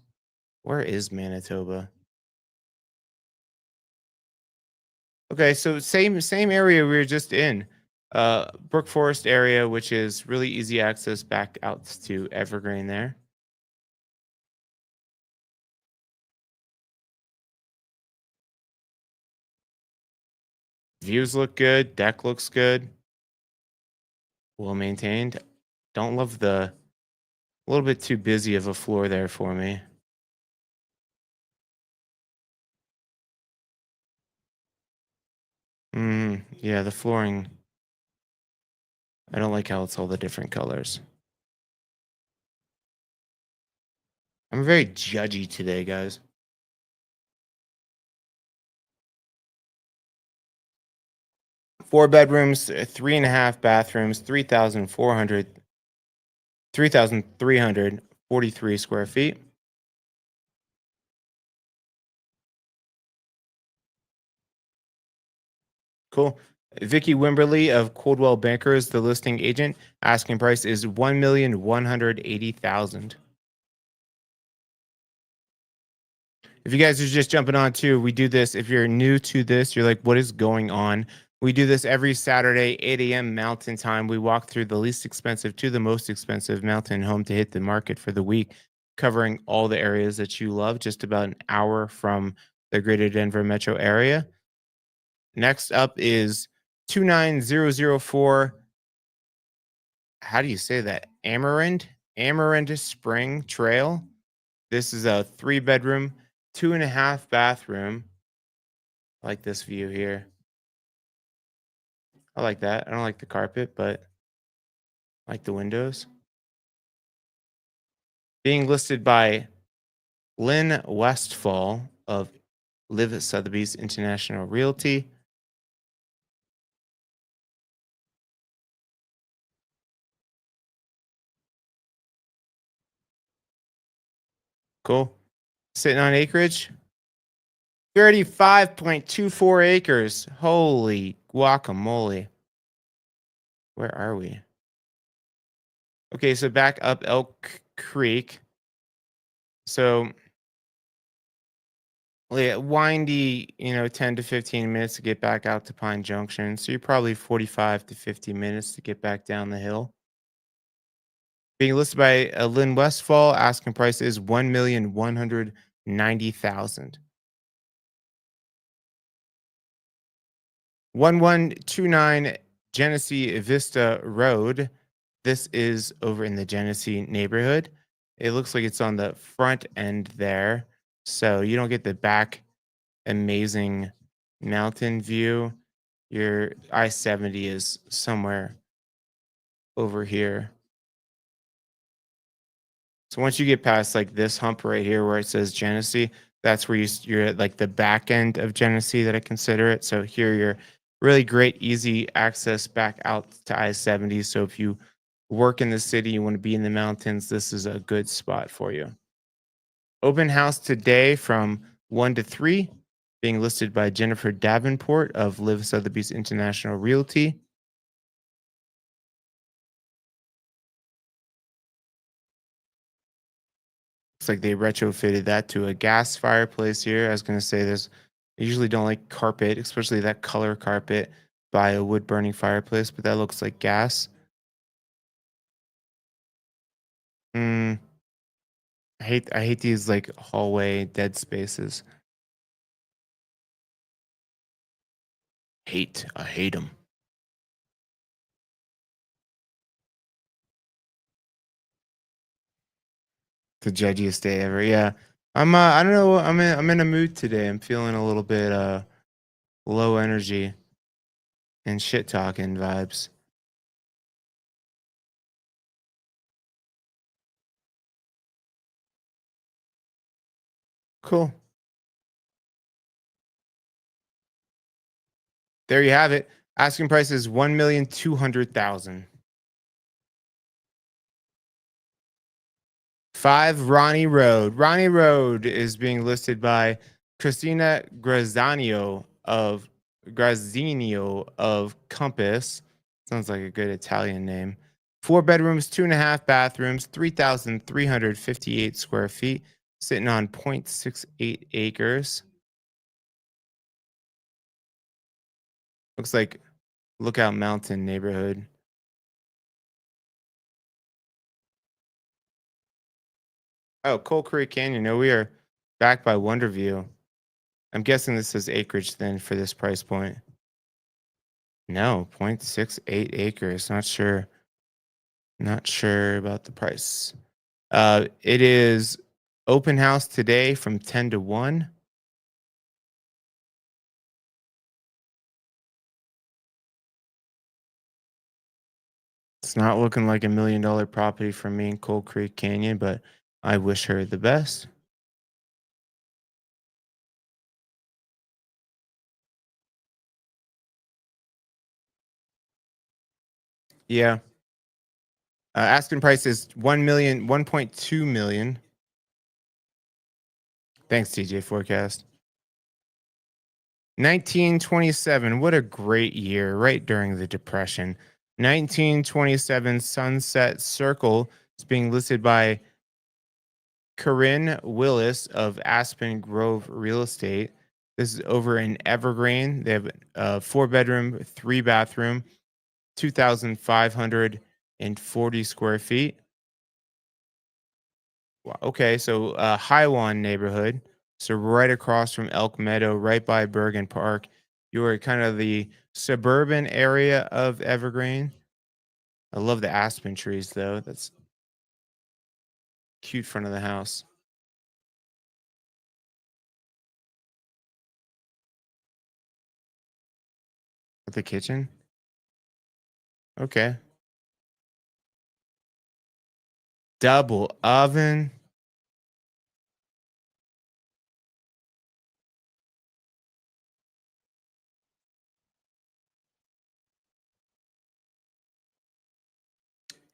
Where is Manitoba? Okay, so same area we were just in. Brook Forest area, which is really easy access back out to Evergreen there. Views look good, deck looks good, well maintained. Don't love the a little bit too busy of a floor there for me. Yeah, the flooring. I don't like how it's all the different colors. I'm very judgy today, guys. 4 bedrooms, 3.5 bathrooms, 3,343 square feet. Cool. Vicky Wimberly of Coldwell Bankers, the listing agent. Asking price is 1,180,000. If you guys are just jumping on too, we do this. If you're new to this, you're like, what is going on? We do this every Saturday, 8 a.m. Mountain Time. We walk through the least expensive to the most expensive mountain home to hit the market for the week, covering all the areas that you love, just about an hour from the greater Denver metro area. Next up is 29004. How do you say that? Amarant Spring Trail. This is a 3 bedroom, 2.5 bathroom. I like this view here. I like that. I don't like the carpet, but I like the windows. Being listed by Lynn Westfall of Live at Sotheby's International Realty. Cool. Sitting on acreage, 35.24 acres. Holy guacamole. Where are we? Okay, so back up Elk Creek. So yeah, windy, 10 to 15 minutes to get back out to Pine Junction. So you're probably 45 to 50 minutes to get back down the hill. Being listed by Lynn Westfall, asking price is 1,190,000. 1129 Genesee Vista Road. This is over in the Genesee neighborhood. It looks like it's on the front end there. So you don't get the back amazing mountain view. Your I-70 is somewhere over here. So once you get past like this hump right here where it says Genesee, that's where you're at like the back end of Genesee that I consider it. So here you're really great, easy access back out to I-70. So if you work in the city, you want to be in the mountains, this is a good spot for you. Open house today from 1 to 3, being listed by Jennifer Davenport of Live Sotheby's International Realty. Looks like they retrofitted that to a gas fireplace here. I was gonna say this. I usually don't like carpet, especially that color carpet by a wood burning fireplace, but that looks like gas. Mm, I hate these like hallway dead spaces. I hate them. The judgiest day ever. Yeah. I don't know. I'm in a mood today. I'm feeling a little bit low energy and shit talking vibes. Cool. There you have it. Asking price is 1,200,000. 5 Ronnie Road. Ronnie Road is being listed by Christina Grazinio of Compass. Sounds like a good Italian name. 4 bedrooms, 2.5 bathrooms, 3,358 square feet, sitting on 0.68 acres. Looks like Lookout Mountain neighborhood. Oh, Coal Creek Canyon. No, we are backed by Wonderview. I'm guessing this is acreage then for this price point. No, 0.68 acres. Not sure. Not sure about the price. It is open house today from 10 to 1. It's not looking like $1 million property for me in Coal Creek Canyon, but I wish her the best. Yeah. Asking price is 1 million, 1.2 million. Thanks, TJ Forecast. 1927. What a great year, right during the Depression. 1927 Sunset Circle is being listed by Corinne Willis of Aspen Grove Real Estate. This is over in Evergreen. They have a 4 bedroom, 3 bathroom, 2,540 square feet. Wow. Okay, so Highwan neighborhood. So right across from Elk Meadow, right by Bergen Park. You're kind of the suburban area of Evergreen. I love the aspen trees though. That's cute front of the house. With the kitchen. Okay. Double oven.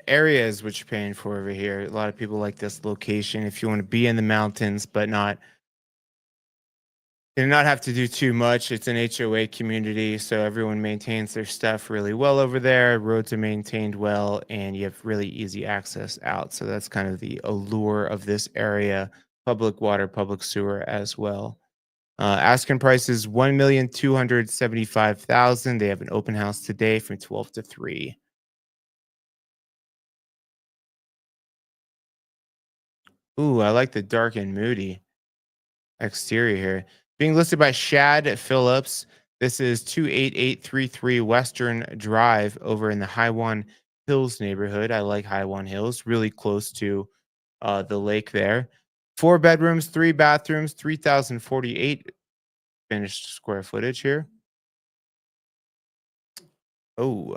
Areas which you're paying for over here. A lot of people like this location if you want to be in the mountains, but not and not have to do too much. It's an HOA community, so everyone maintains their stuff really well over there. Roads are maintained well, and you have really easy access out. So that's kind of the allure of this area. Public water, public sewer as well. Asking price is 1,275,000. They have an open house today from 12 to 3. Ooh, I like the dark and moody exterior here. Being listed by Shad Phillips. This is 28833 Western Drive over in the Highwan Hills neighborhood. I like Highwan Hills, really close to the lake there. 4 bedrooms, 3 bathrooms, 3,048 finished square footage here. Oh,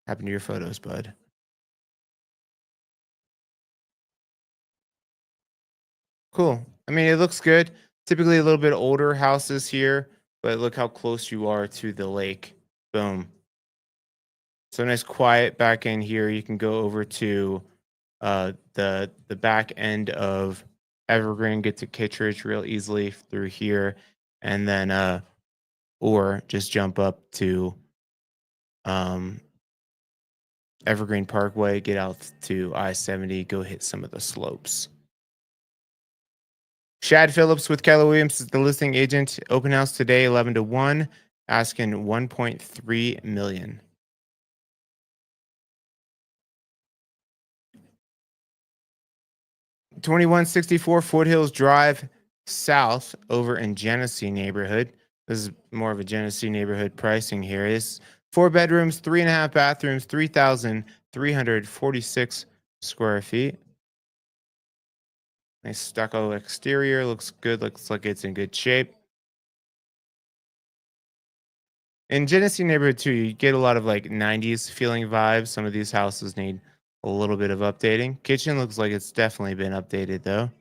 happened to your photos, bud? Cool. I mean, it looks good. Typically a little bit older houses here, but look how close you are to the lake. Boom. So nice quiet back in here. You can go over to the back end of Evergreen, get to Kittredge real easily through here, and then or just jump up to um Evergreen Parkway, get out to I-70, go hit some of the slopes. Shad Phillips with Keller Williams is the listing agent. Open house today, 11 to 1, asking 1.3 million. 2164 Foothills Drive South over in Genesee neighborhood. This is more of a Genesee neighborhood pricing here. It's 4 bedrooms, 3.5 bathrooms, 3,346 square feet. Nice stucco exterior. Looks good. Looks like it's in good shape. In Genesee neighborhood too, you get a lot of like 90s feeling vibes. Some of these houses need a little bit of updating. Kitchen looks like it's definitely been updated though.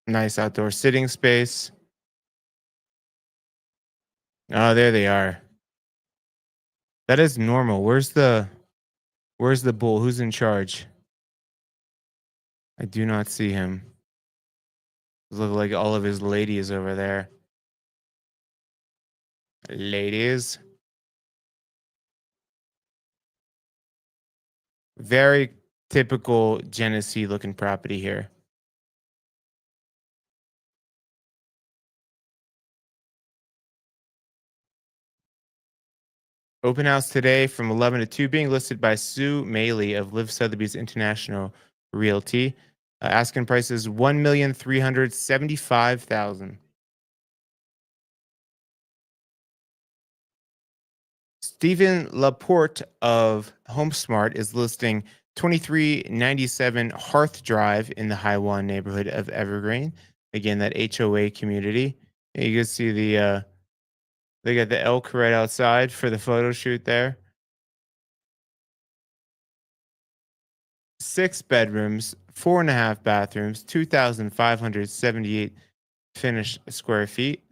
Nice outdoor sitting space. Oh, there they are. That is normal. Where's the bull? Who's in charge? I do not see him. Look like all of his ladies over there. Ladies. Very typical Genesee looking property here. Open house today from 11 to 2, being listed by Sue Maley of Live Sotheby's International Realty. Asking price is 1,375,000. Stephen Laporte of HomeSmart is listing 2397 Hearth Drive in the Highwan neighborhood of Evergreen. Again, that HOA community. And you can see they got the elk right outside for the photo shoot there. 6 bedrooms, 4.5 bathrooms, 2,578 finished square feet.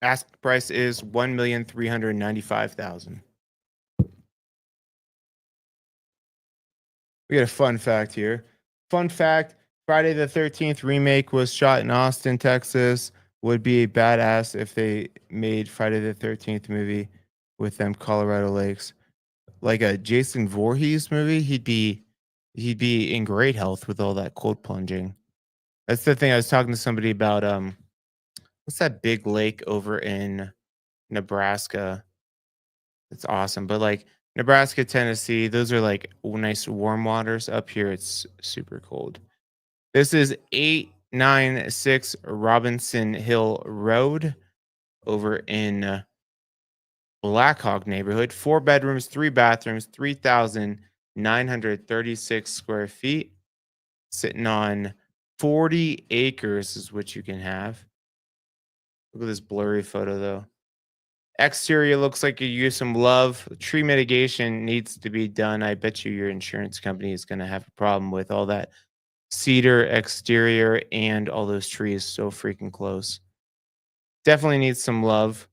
Ask price is 1,395,000. We got a fun fact here. Fun fact: Friday the 13th remake was shot in Austin, Texas. Would be a badass if they made Friday the 13th movie with them Colorado lakes. Like a Jason Voorhees movie, he'd be in great health with all that cold plunging. That's the thing I was talking to somebody about. What's that big lake over in Nebraska? It's awesome. But like Nebraska, Tennessee, those are like nice warm waters. Up here, it's super cold. This is 896 Robinson Hill Road over in Blackhawk neighborhood. 4 bedrooms, 3 bathrooms, 3,936 square feet. Sitting on 40 acres is what you can have. Look at this blurry photo though. Exterior looks like you use some love. Tree mitigation needs to be done. I bet you your insurance company is going to have a problem with all that cedar exterior and all those trees so freaking close. Definitely needs some love.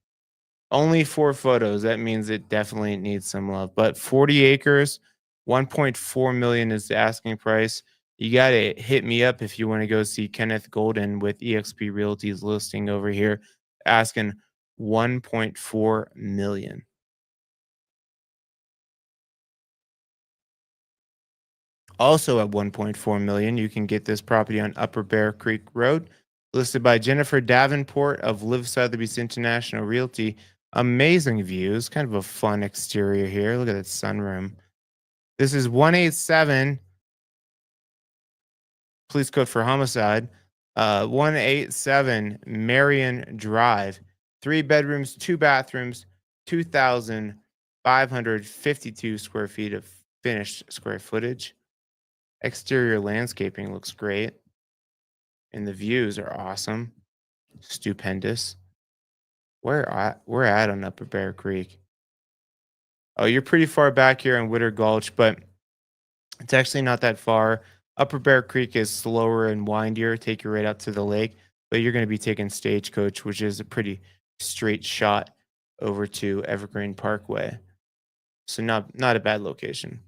Only 4 photos. That means it definitely needs some love. But 40 acres, 1.4 million is the asking price. You got to hit me up if you want to go see Kenneth Golden with eXp Realty's listing over here, asking 1.4 million. Also at 1.4 million, you can get this property on Upper Bear Creek Road, listed by Jennifer Davenport of Live Sotheby's International Realty. Amazing views, kind of a fun exterior here. Look at that sunroom. This is 187, police code for homicide. 187 Marion Drive. 3 bedrooms, 2 bathrooms, 2,552 square feet of finished square footage. Exterior landscaping looks great, and the views are awesome, stupendous. We're at on Upper Bear Creek. Oh, you're pretty far back here in Witter Gulch, but it's actually not that far. Upper Bear Creek is slower and windier, take you right out to the lake, but you're going to be taking Stagecoach, which is a pretty straight shot over to Evergreen Parkway. So not a bad location.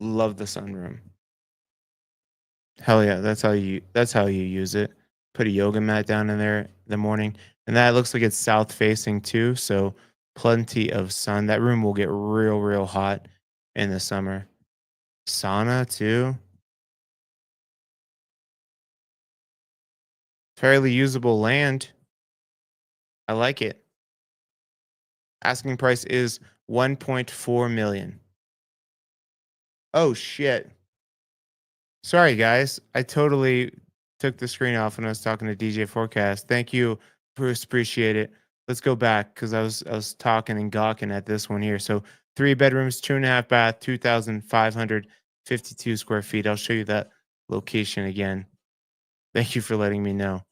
Love the sunroom. Hell yeah, that's how you use it. Put a yoga mat down in there in the morning, and that looks like it's south facing too, so plenty of sun. That room will get real hot in the summer. Sauna too. Fairly usable land. I like it. Asking price is 1.4 million. Oh shit. Sorry guys. I totally took the screen off when I was talking to DJ Forecast. Thank you, Bruce. Appreciate it. Let's go back because I was talking and gawking at this one here. So 3 bedrooms, 2.5 bath, 2,552 square feet. I'll show you that location again. Thank you for letting me know.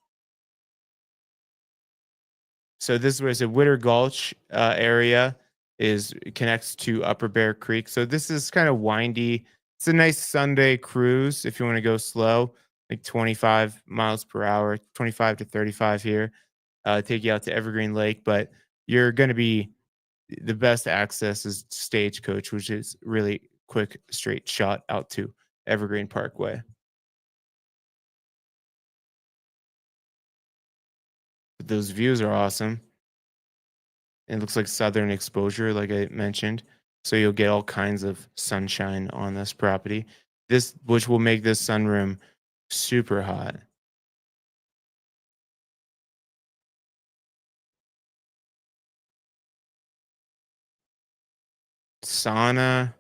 So this was a Witter Gulch area is connects to Upper Bear Creek. So this is kind of windy. It's a nice Sunday cruise if you want to go slow, like 25 miles per hour, 25 to 35 here. Take you out to Evergreen Lake, but you're going to be the best access is Stagecoach, which is really quick, straight shot out to Evergreen Parkway. But those views are awesome. It looks like southern exposure, like I mentioned. So you'll get all kinds of sunshine on this property. This, which will make this sunroom super hot. Sauna,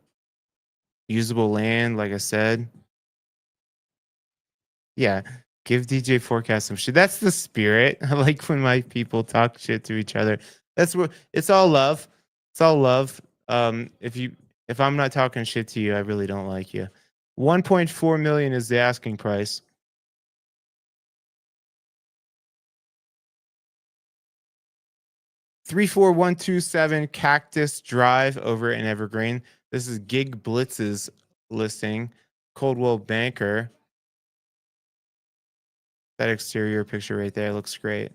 usable land, like I said. Yeah, give DJ Forecast some shit. That's the spirit. I like when my people talk shit to each other. That's what it's all love. It's all love. If I'm not talking shit to you, I really don't like you. 1.4 million is the asking price. 34127 Cactus Drive over in Evergreen. This is Gig Blitz's listing. Coldwell Banker. That exterior picture right there looks great.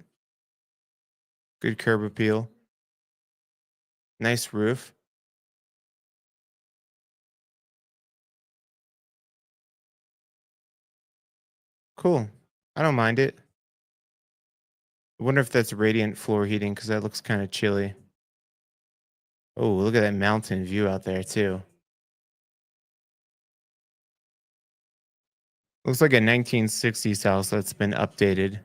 Good curb appeal. Nice roof. Cool. I don't mind it. I wonder if that's radiant floor heating because that looks kind of chilly. Oh, look at that mountain view out there too. Looks like a 1960s house that's been updated.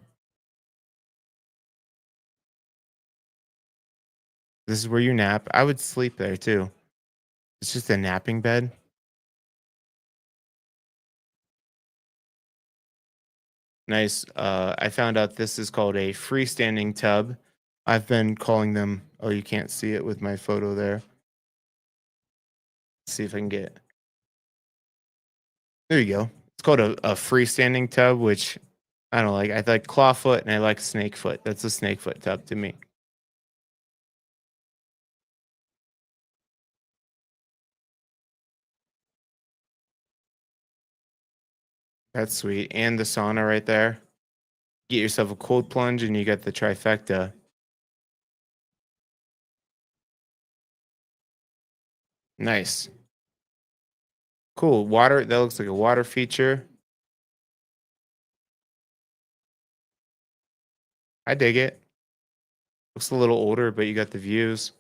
This is where you nap. I would sleep there too. It's just a napping bed. Nice. I found out this is called a freestanding tub. I've been calling them. Oh, you can't see it with my photo there. Let's see if I can get. There you go. It's called a freestanding tub, which I don't like. I like clawfoot and I like snakefoot. That's a snakefoot tub to me. That's sweet. And the sauna right there. Get yourself a cold plunge and you got the trifecta. Nice. Cool. Water. That looks like a water feature. I dig it. Looks a little older, but you got the views.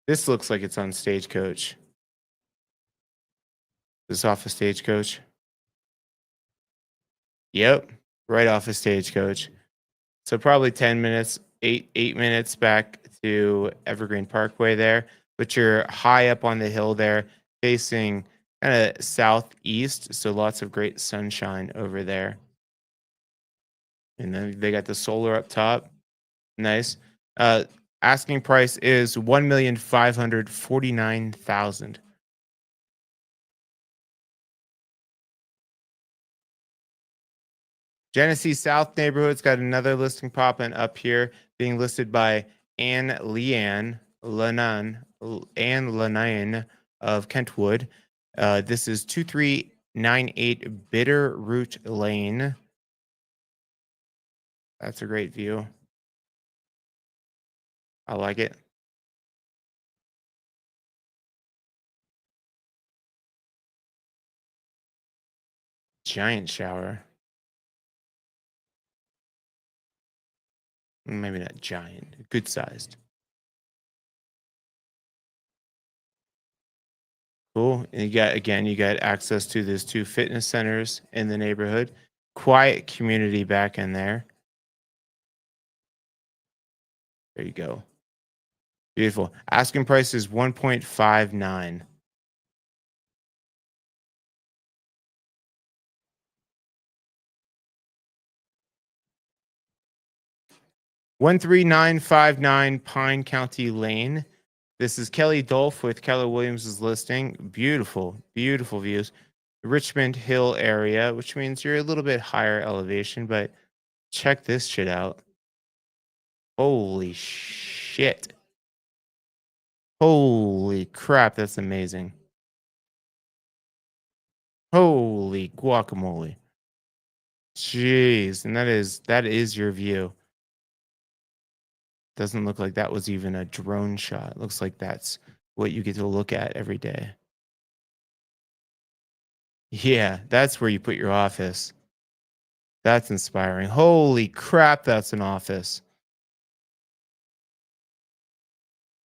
This looks like it's on Stagecoach. This off a Stagecoach. Yep. Right off a Stagecoach. So probably 10 minutes, 8 minutes back to Evergreen Parkway there. But you're high up on the hill there, facing kind of southeast. So lots of great sunshine over there. And then they got the solar up top. Nice. Uh Asking price is 1,549,000. Genesee South neighborhood's got another listing popping up here, being listed by Ann Lenan of Kentwood. This is 2398 Bitter Root Lane. That's a great view. I like it. Giant shower. Maybe not giant, good sized. Cool. And you got access to those two fitness centers in the neighborhood. Quiet community back in there. There you go. Beautiful. Asking price is 1.59. 13959 Pine County Lane. This is Kelly Dolph with Keller Williams' listing. Beautiful, beautiful views. Richmond Hill area, which means you're a little bit higher elevation, but check this shit out. Holy shit. Holy crap, that's amazing. Holy guacamole. Jeez, and that is your view. Doesn't look like that was even a drone shot. Looks like that's what you get to look at every day. Yeah, that's where you put your office. That's inspiring. Holy crap, that's an office.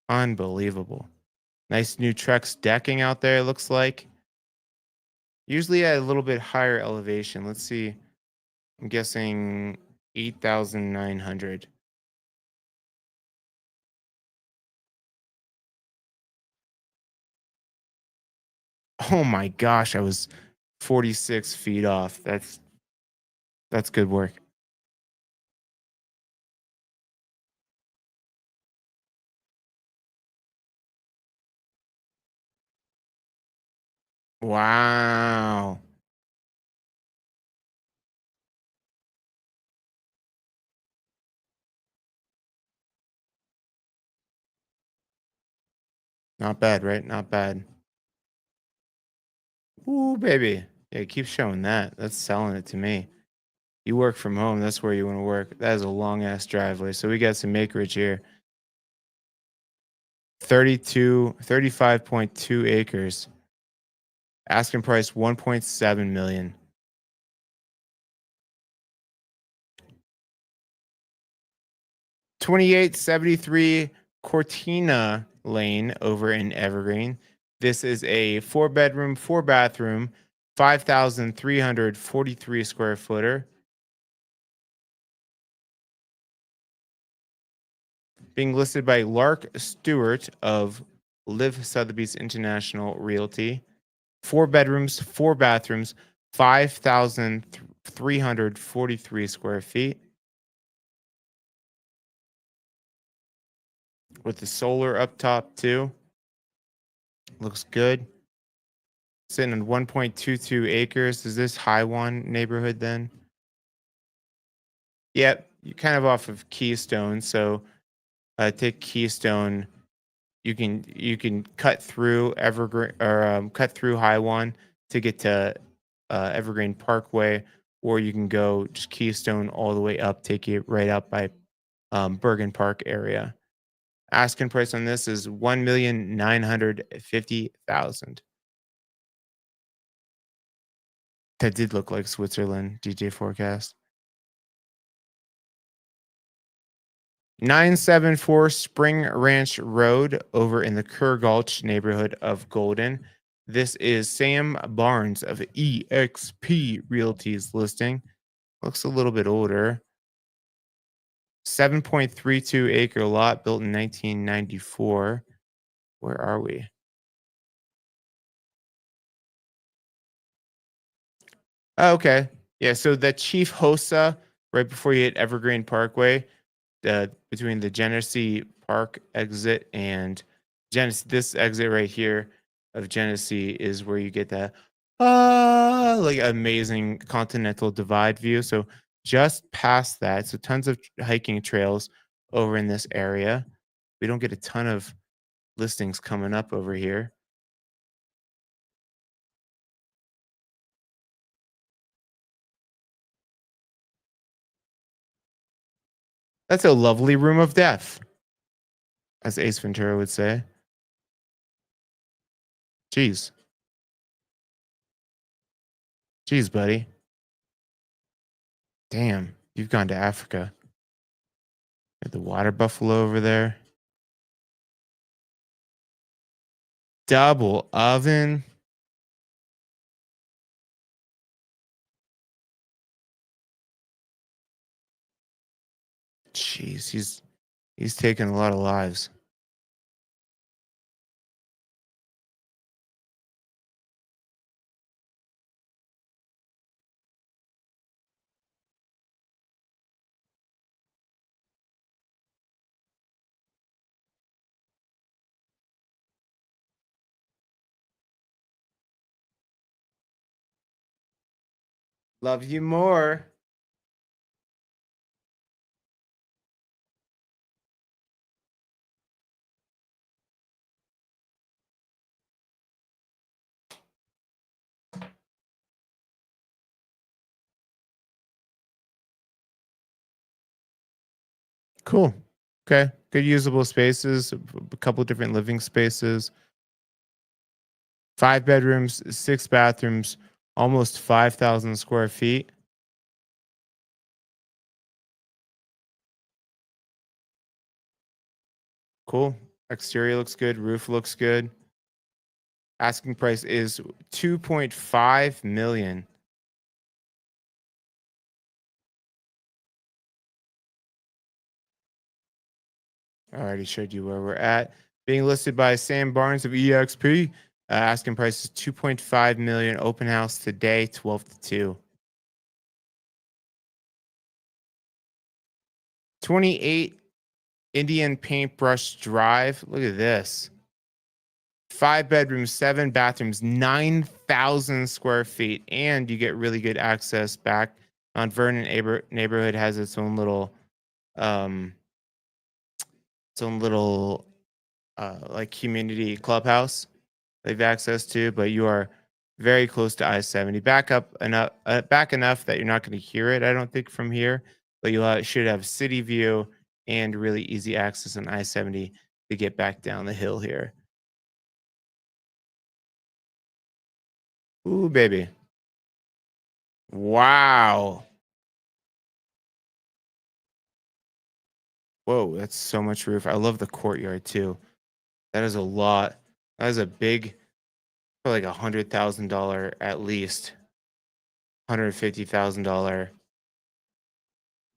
Unbelievable. Nice new Trex decking out there, it looks like. Usually at a little bit higher elevation. Let's see. I'm guessing 8,900. Oh my gosh, I was 46 feet off. That's good work. Wow. Not bad, right? Not bad. Ooh, baby. Yeah, keep showing that. That's selling it to me. You work from home. That's where you want to work. That is a long ass driveway. So we got some acreage here. 35.2 acres. Asking price 1.7 million. 2873 Cortina Lane over in Evergreen. This is a 4 bedroom, 4 bathroom, 5,343 square footer, being listed by Lark Stewart of Live Sotheby's International Realty. 4 bedrooms, 4 bathrooms, 5,343 square feet with the solar up top too. Looks good. Sitting on 1.22 acres. Is this High One neighborhood then? Yep. You kind of off of Keystone. So take Keystone. You can cut through Evergreen or cut through High One to get to Evergreen Parkway, or you can go just Keystone all the way up, take you right up by Bergen Park area. Asking price on this is 1,950,000. That did look like Switzerland. DJ forecast. 974 Spring Ranch Road over in the Kerr Gulch neighborhood of Golden. This is Sam Barnes of EXP Realty's listing. Looks a little bit older. 7.32 acre lot built in 1994. Where are we? Oh, okay. Yeah, so the Chief Hosa, right before you hit Evergreen Parkway, between the Genesee Park exit and Genesee, this exit right here of Genesee is where you get that like amazing Continental Divide view. So just past that, so tons of hiking trails over in this area. We don't get a ton of listings coming up over here. That's a lovely room of death, as Ace Ventura would say. Jeez, jeez, buddy. Damn, you've gone to Africa. Got the water buffalo over there. Double oven. Jeez, he's taking a lot of lives. Love you more. Cool. Okay. Good usable spaces, a couple different living spaces, 5 bedrooms, 6 bathrooms, almost 5,000 square feet. Cool. Exterior looks good. Roof looks good. Asking price is 2.5 million. I already showed you where we're at. Being listed by Sam Barnes of EXP. Asking price is 2.5 million. Open house today, 12 to 2. 28 Indian Paintbrush Drive. Look at this. 5 bedrooms, 7 bathrooms, 9,000 square feet, and you get really good access back. Mount Vernon neighborhood has um, its own little like community clubhouse they have access to, but you are very close to I-70. Back enough that you're not going to hear it, I don't think, from here, but you should have city view and really easy access on I-70 to get back down the hill here. Ooh, baby. Wow. Whoa, that's so much roof. I love the courtyard too. That is a lot. That is a big, for like $100,000 at least, $150,000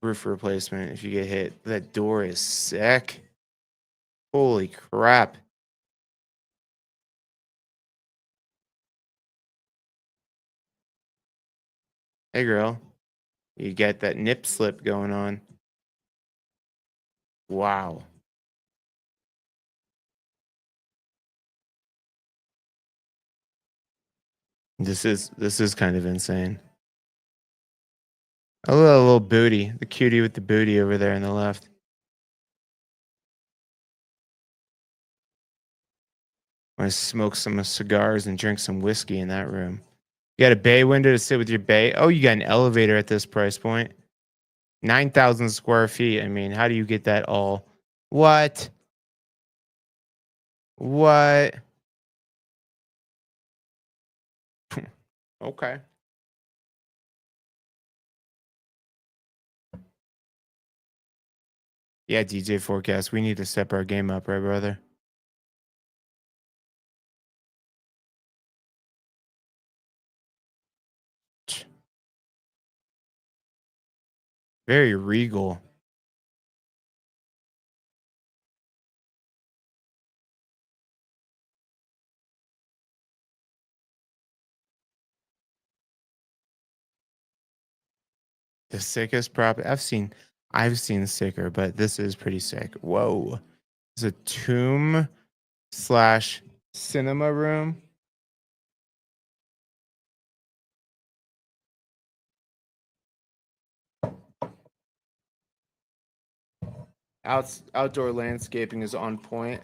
roof replacement if you get hit. That door is sick. Holy crap. Hey girl, you get that nip slip going on. Wow. This is kind of insane. A little booty. The cutie with the booty over there on the left. Want to smoke some cigars and drink some whiskey in that room. You got a bay window to sit with your bay. Oh, you got an elevator at this price point. 9,000 square feet. I mean, how do you get that all? What? What? Okay. Yeah, DJ Forecast. We need to step our game up, right, brother? Very regal. The sickest property I've seen sicker, but this is pretty sick. Whoa. It's a tomb slash cinema room. Outdoor landscaping is on point.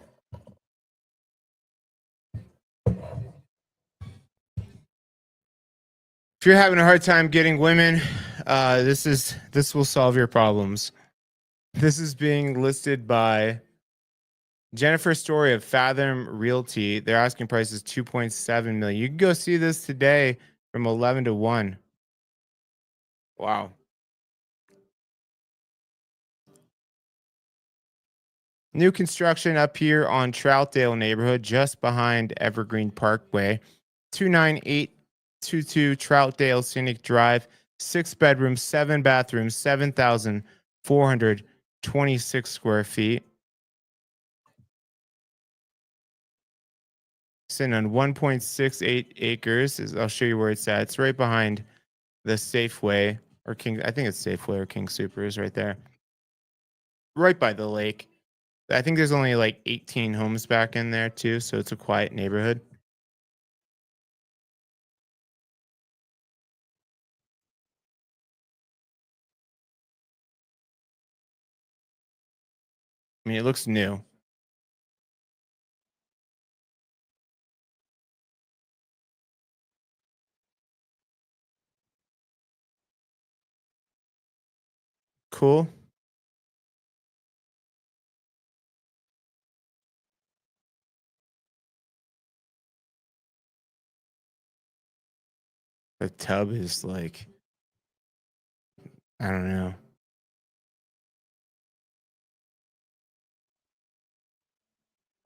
If you're having a hard time getting women, this will solve your problems. This is being listed by Jennifer Story of Fathom Realty. Their asking price is 2.7 million. You can go see this today from 11 to 1. Wow. New construction up here on Troutdale neighborhood, just behind Evergreen Parkway. 29822 Troutdale Scenic Drive. 6 bedrooms, 7 bathrooms, 7,426 square feet. Sitting on 1.68 acres. I'll show you where it's at. It's right behind the Safeway or King. I think it's Safeway or King Supers right there. Right by the lake. I think there's only like 18 homes back in there too, so it's a quiet neighborhood. I mean, it looks new. Cool. The tub is like, I don't know.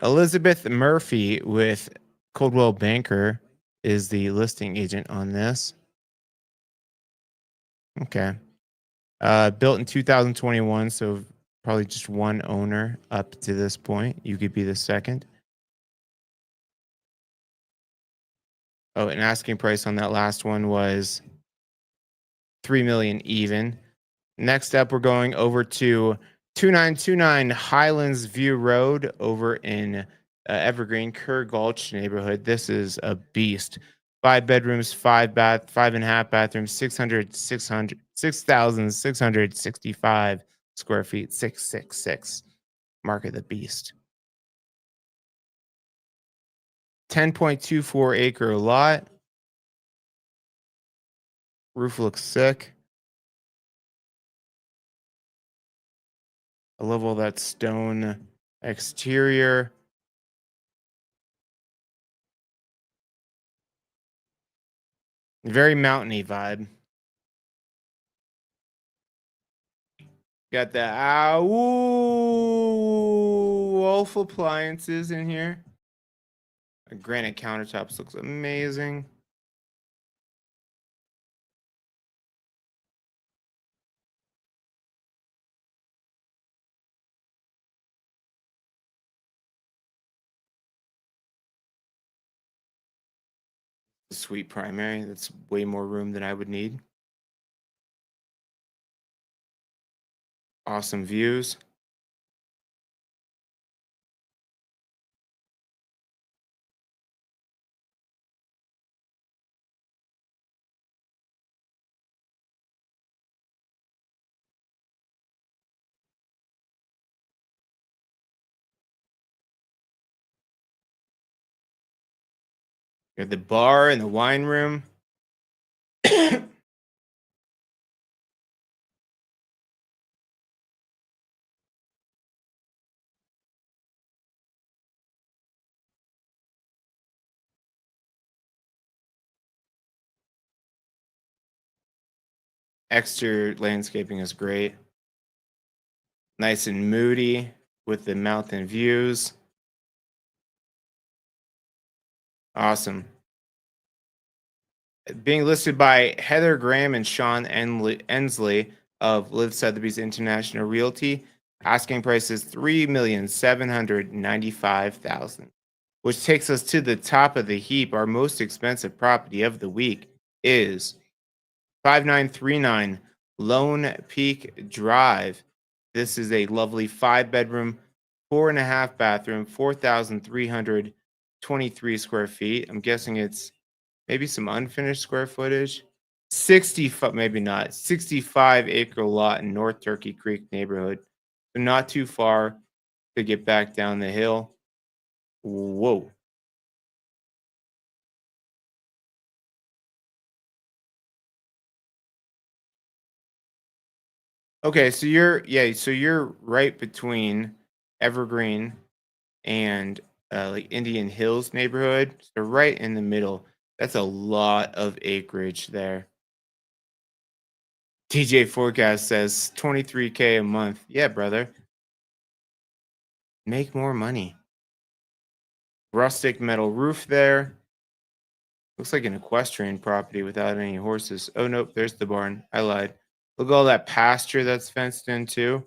Elizabeth Murphy with Coldwell Banker is the listing agent on this. Okay. Built in 2021, so probably just one owner up to this point. You could be the second. Oh, and asking price on that last one was 3 million even. Next up, we're going over to 2929 Highlands View Road over in Evergreen, Kerr Gulch neighborhood. This is a beast. 5 bedrooms, 5 bath, 5.5 bathrooms, 6,665 square feet, 666. Mark of the beast. 10.24 acre lot. Roof looks sick. I love all that stone exterior. Very mountainy vibe. Got the Wolf appliances in here. Granite countertops looks amazing. Sweet primary. That's way more room than I would need. Awesome views. Got the bar and the wine room. Exterior landscaping is great. Nice and moody with the mountain views. Awesome. Being listed by Heather Graham and Sean Ensley of Live Sotheby's International Realty. Asking price is $3,795,000, which takes us to the top of the heap. Our most expensive property of the week is 5939 Lone Peak Drive. This is a lovely 5 bedroom, 4.5 bathroom, 4,323 square feet. I'm guessing it's maybe some unfinished square footage. 65, maybe not, 65 acre lot in North Turkey Creek neighborhood. So not too far to get back down the hill. Whoa. Okay, so you're right between Evergreen and like Indian Hills neighborhood. So right in the middle. That's a lot of acreage there. TJ forecast says 23K a month. Yeah, brother. Make more money. Rustic metal roof there. Looks like an equestrian property without any horses. Oh nope, there's the barn. I lied. Look at all that pasture that's fenced in too.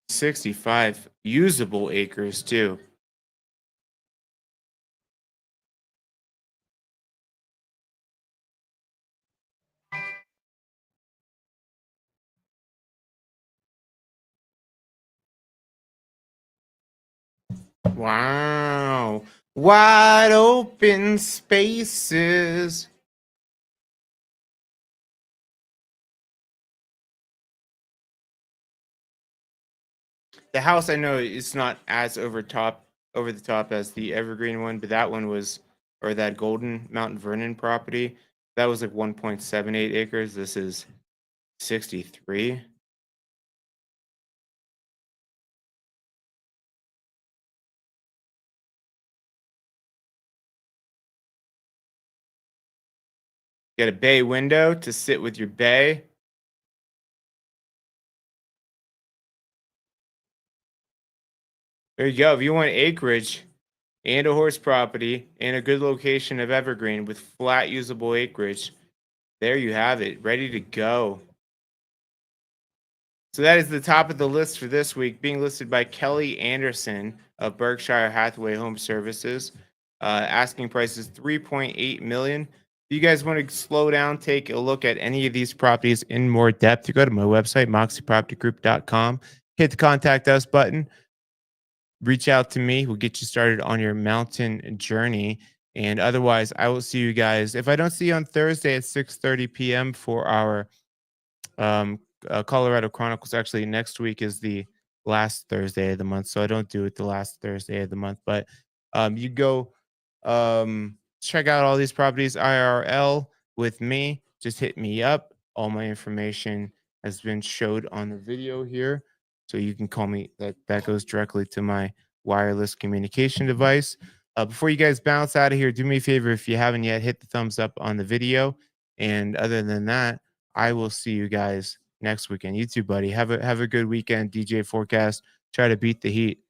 65 usable acres too. Wow. Wide open spaces. The house, I know it's not as over the top as the Evergreen one, but that one was, or that Golden Mount Vernon property, that was like 1.78 acres. This is 63. Got a bay window to sit with your bay. There you go. If you want acreage and a horse property and a good location of Evergreen with flat usable acreage, there you have it, ready to go. So that is the top of the list for this week, being listed by Kelly Anderson of Berkshire Hathaway Home Services. Asking price is 3.8 million. If you guys want to slow down, take a look at any of these properties in more depth, you go to my website, moxiepropertygroup.com, hit the contact us button, reach out to me. We'll get you started on your mountain journey. And otherwise, I will see you guys. If I don't see you on Thursday at 6:30 p.m. for our Colorado Chronicles. Actually, next week is the last Thursday of the month, so I don't do it the last Thursday of the month. But you go check out all these properties IRL with me. Just hit me up. All my information has been showed on the video here, so you can call me. That goes directly to my wireless communication device. Before you guys bounce out of here, do me a favor if you haven't yet, hit the thumbs up on the video. And other than that, I will see you guys next weekend. You too, buddy. Have a good weekend. DJ Forecast. Try to beat the heat.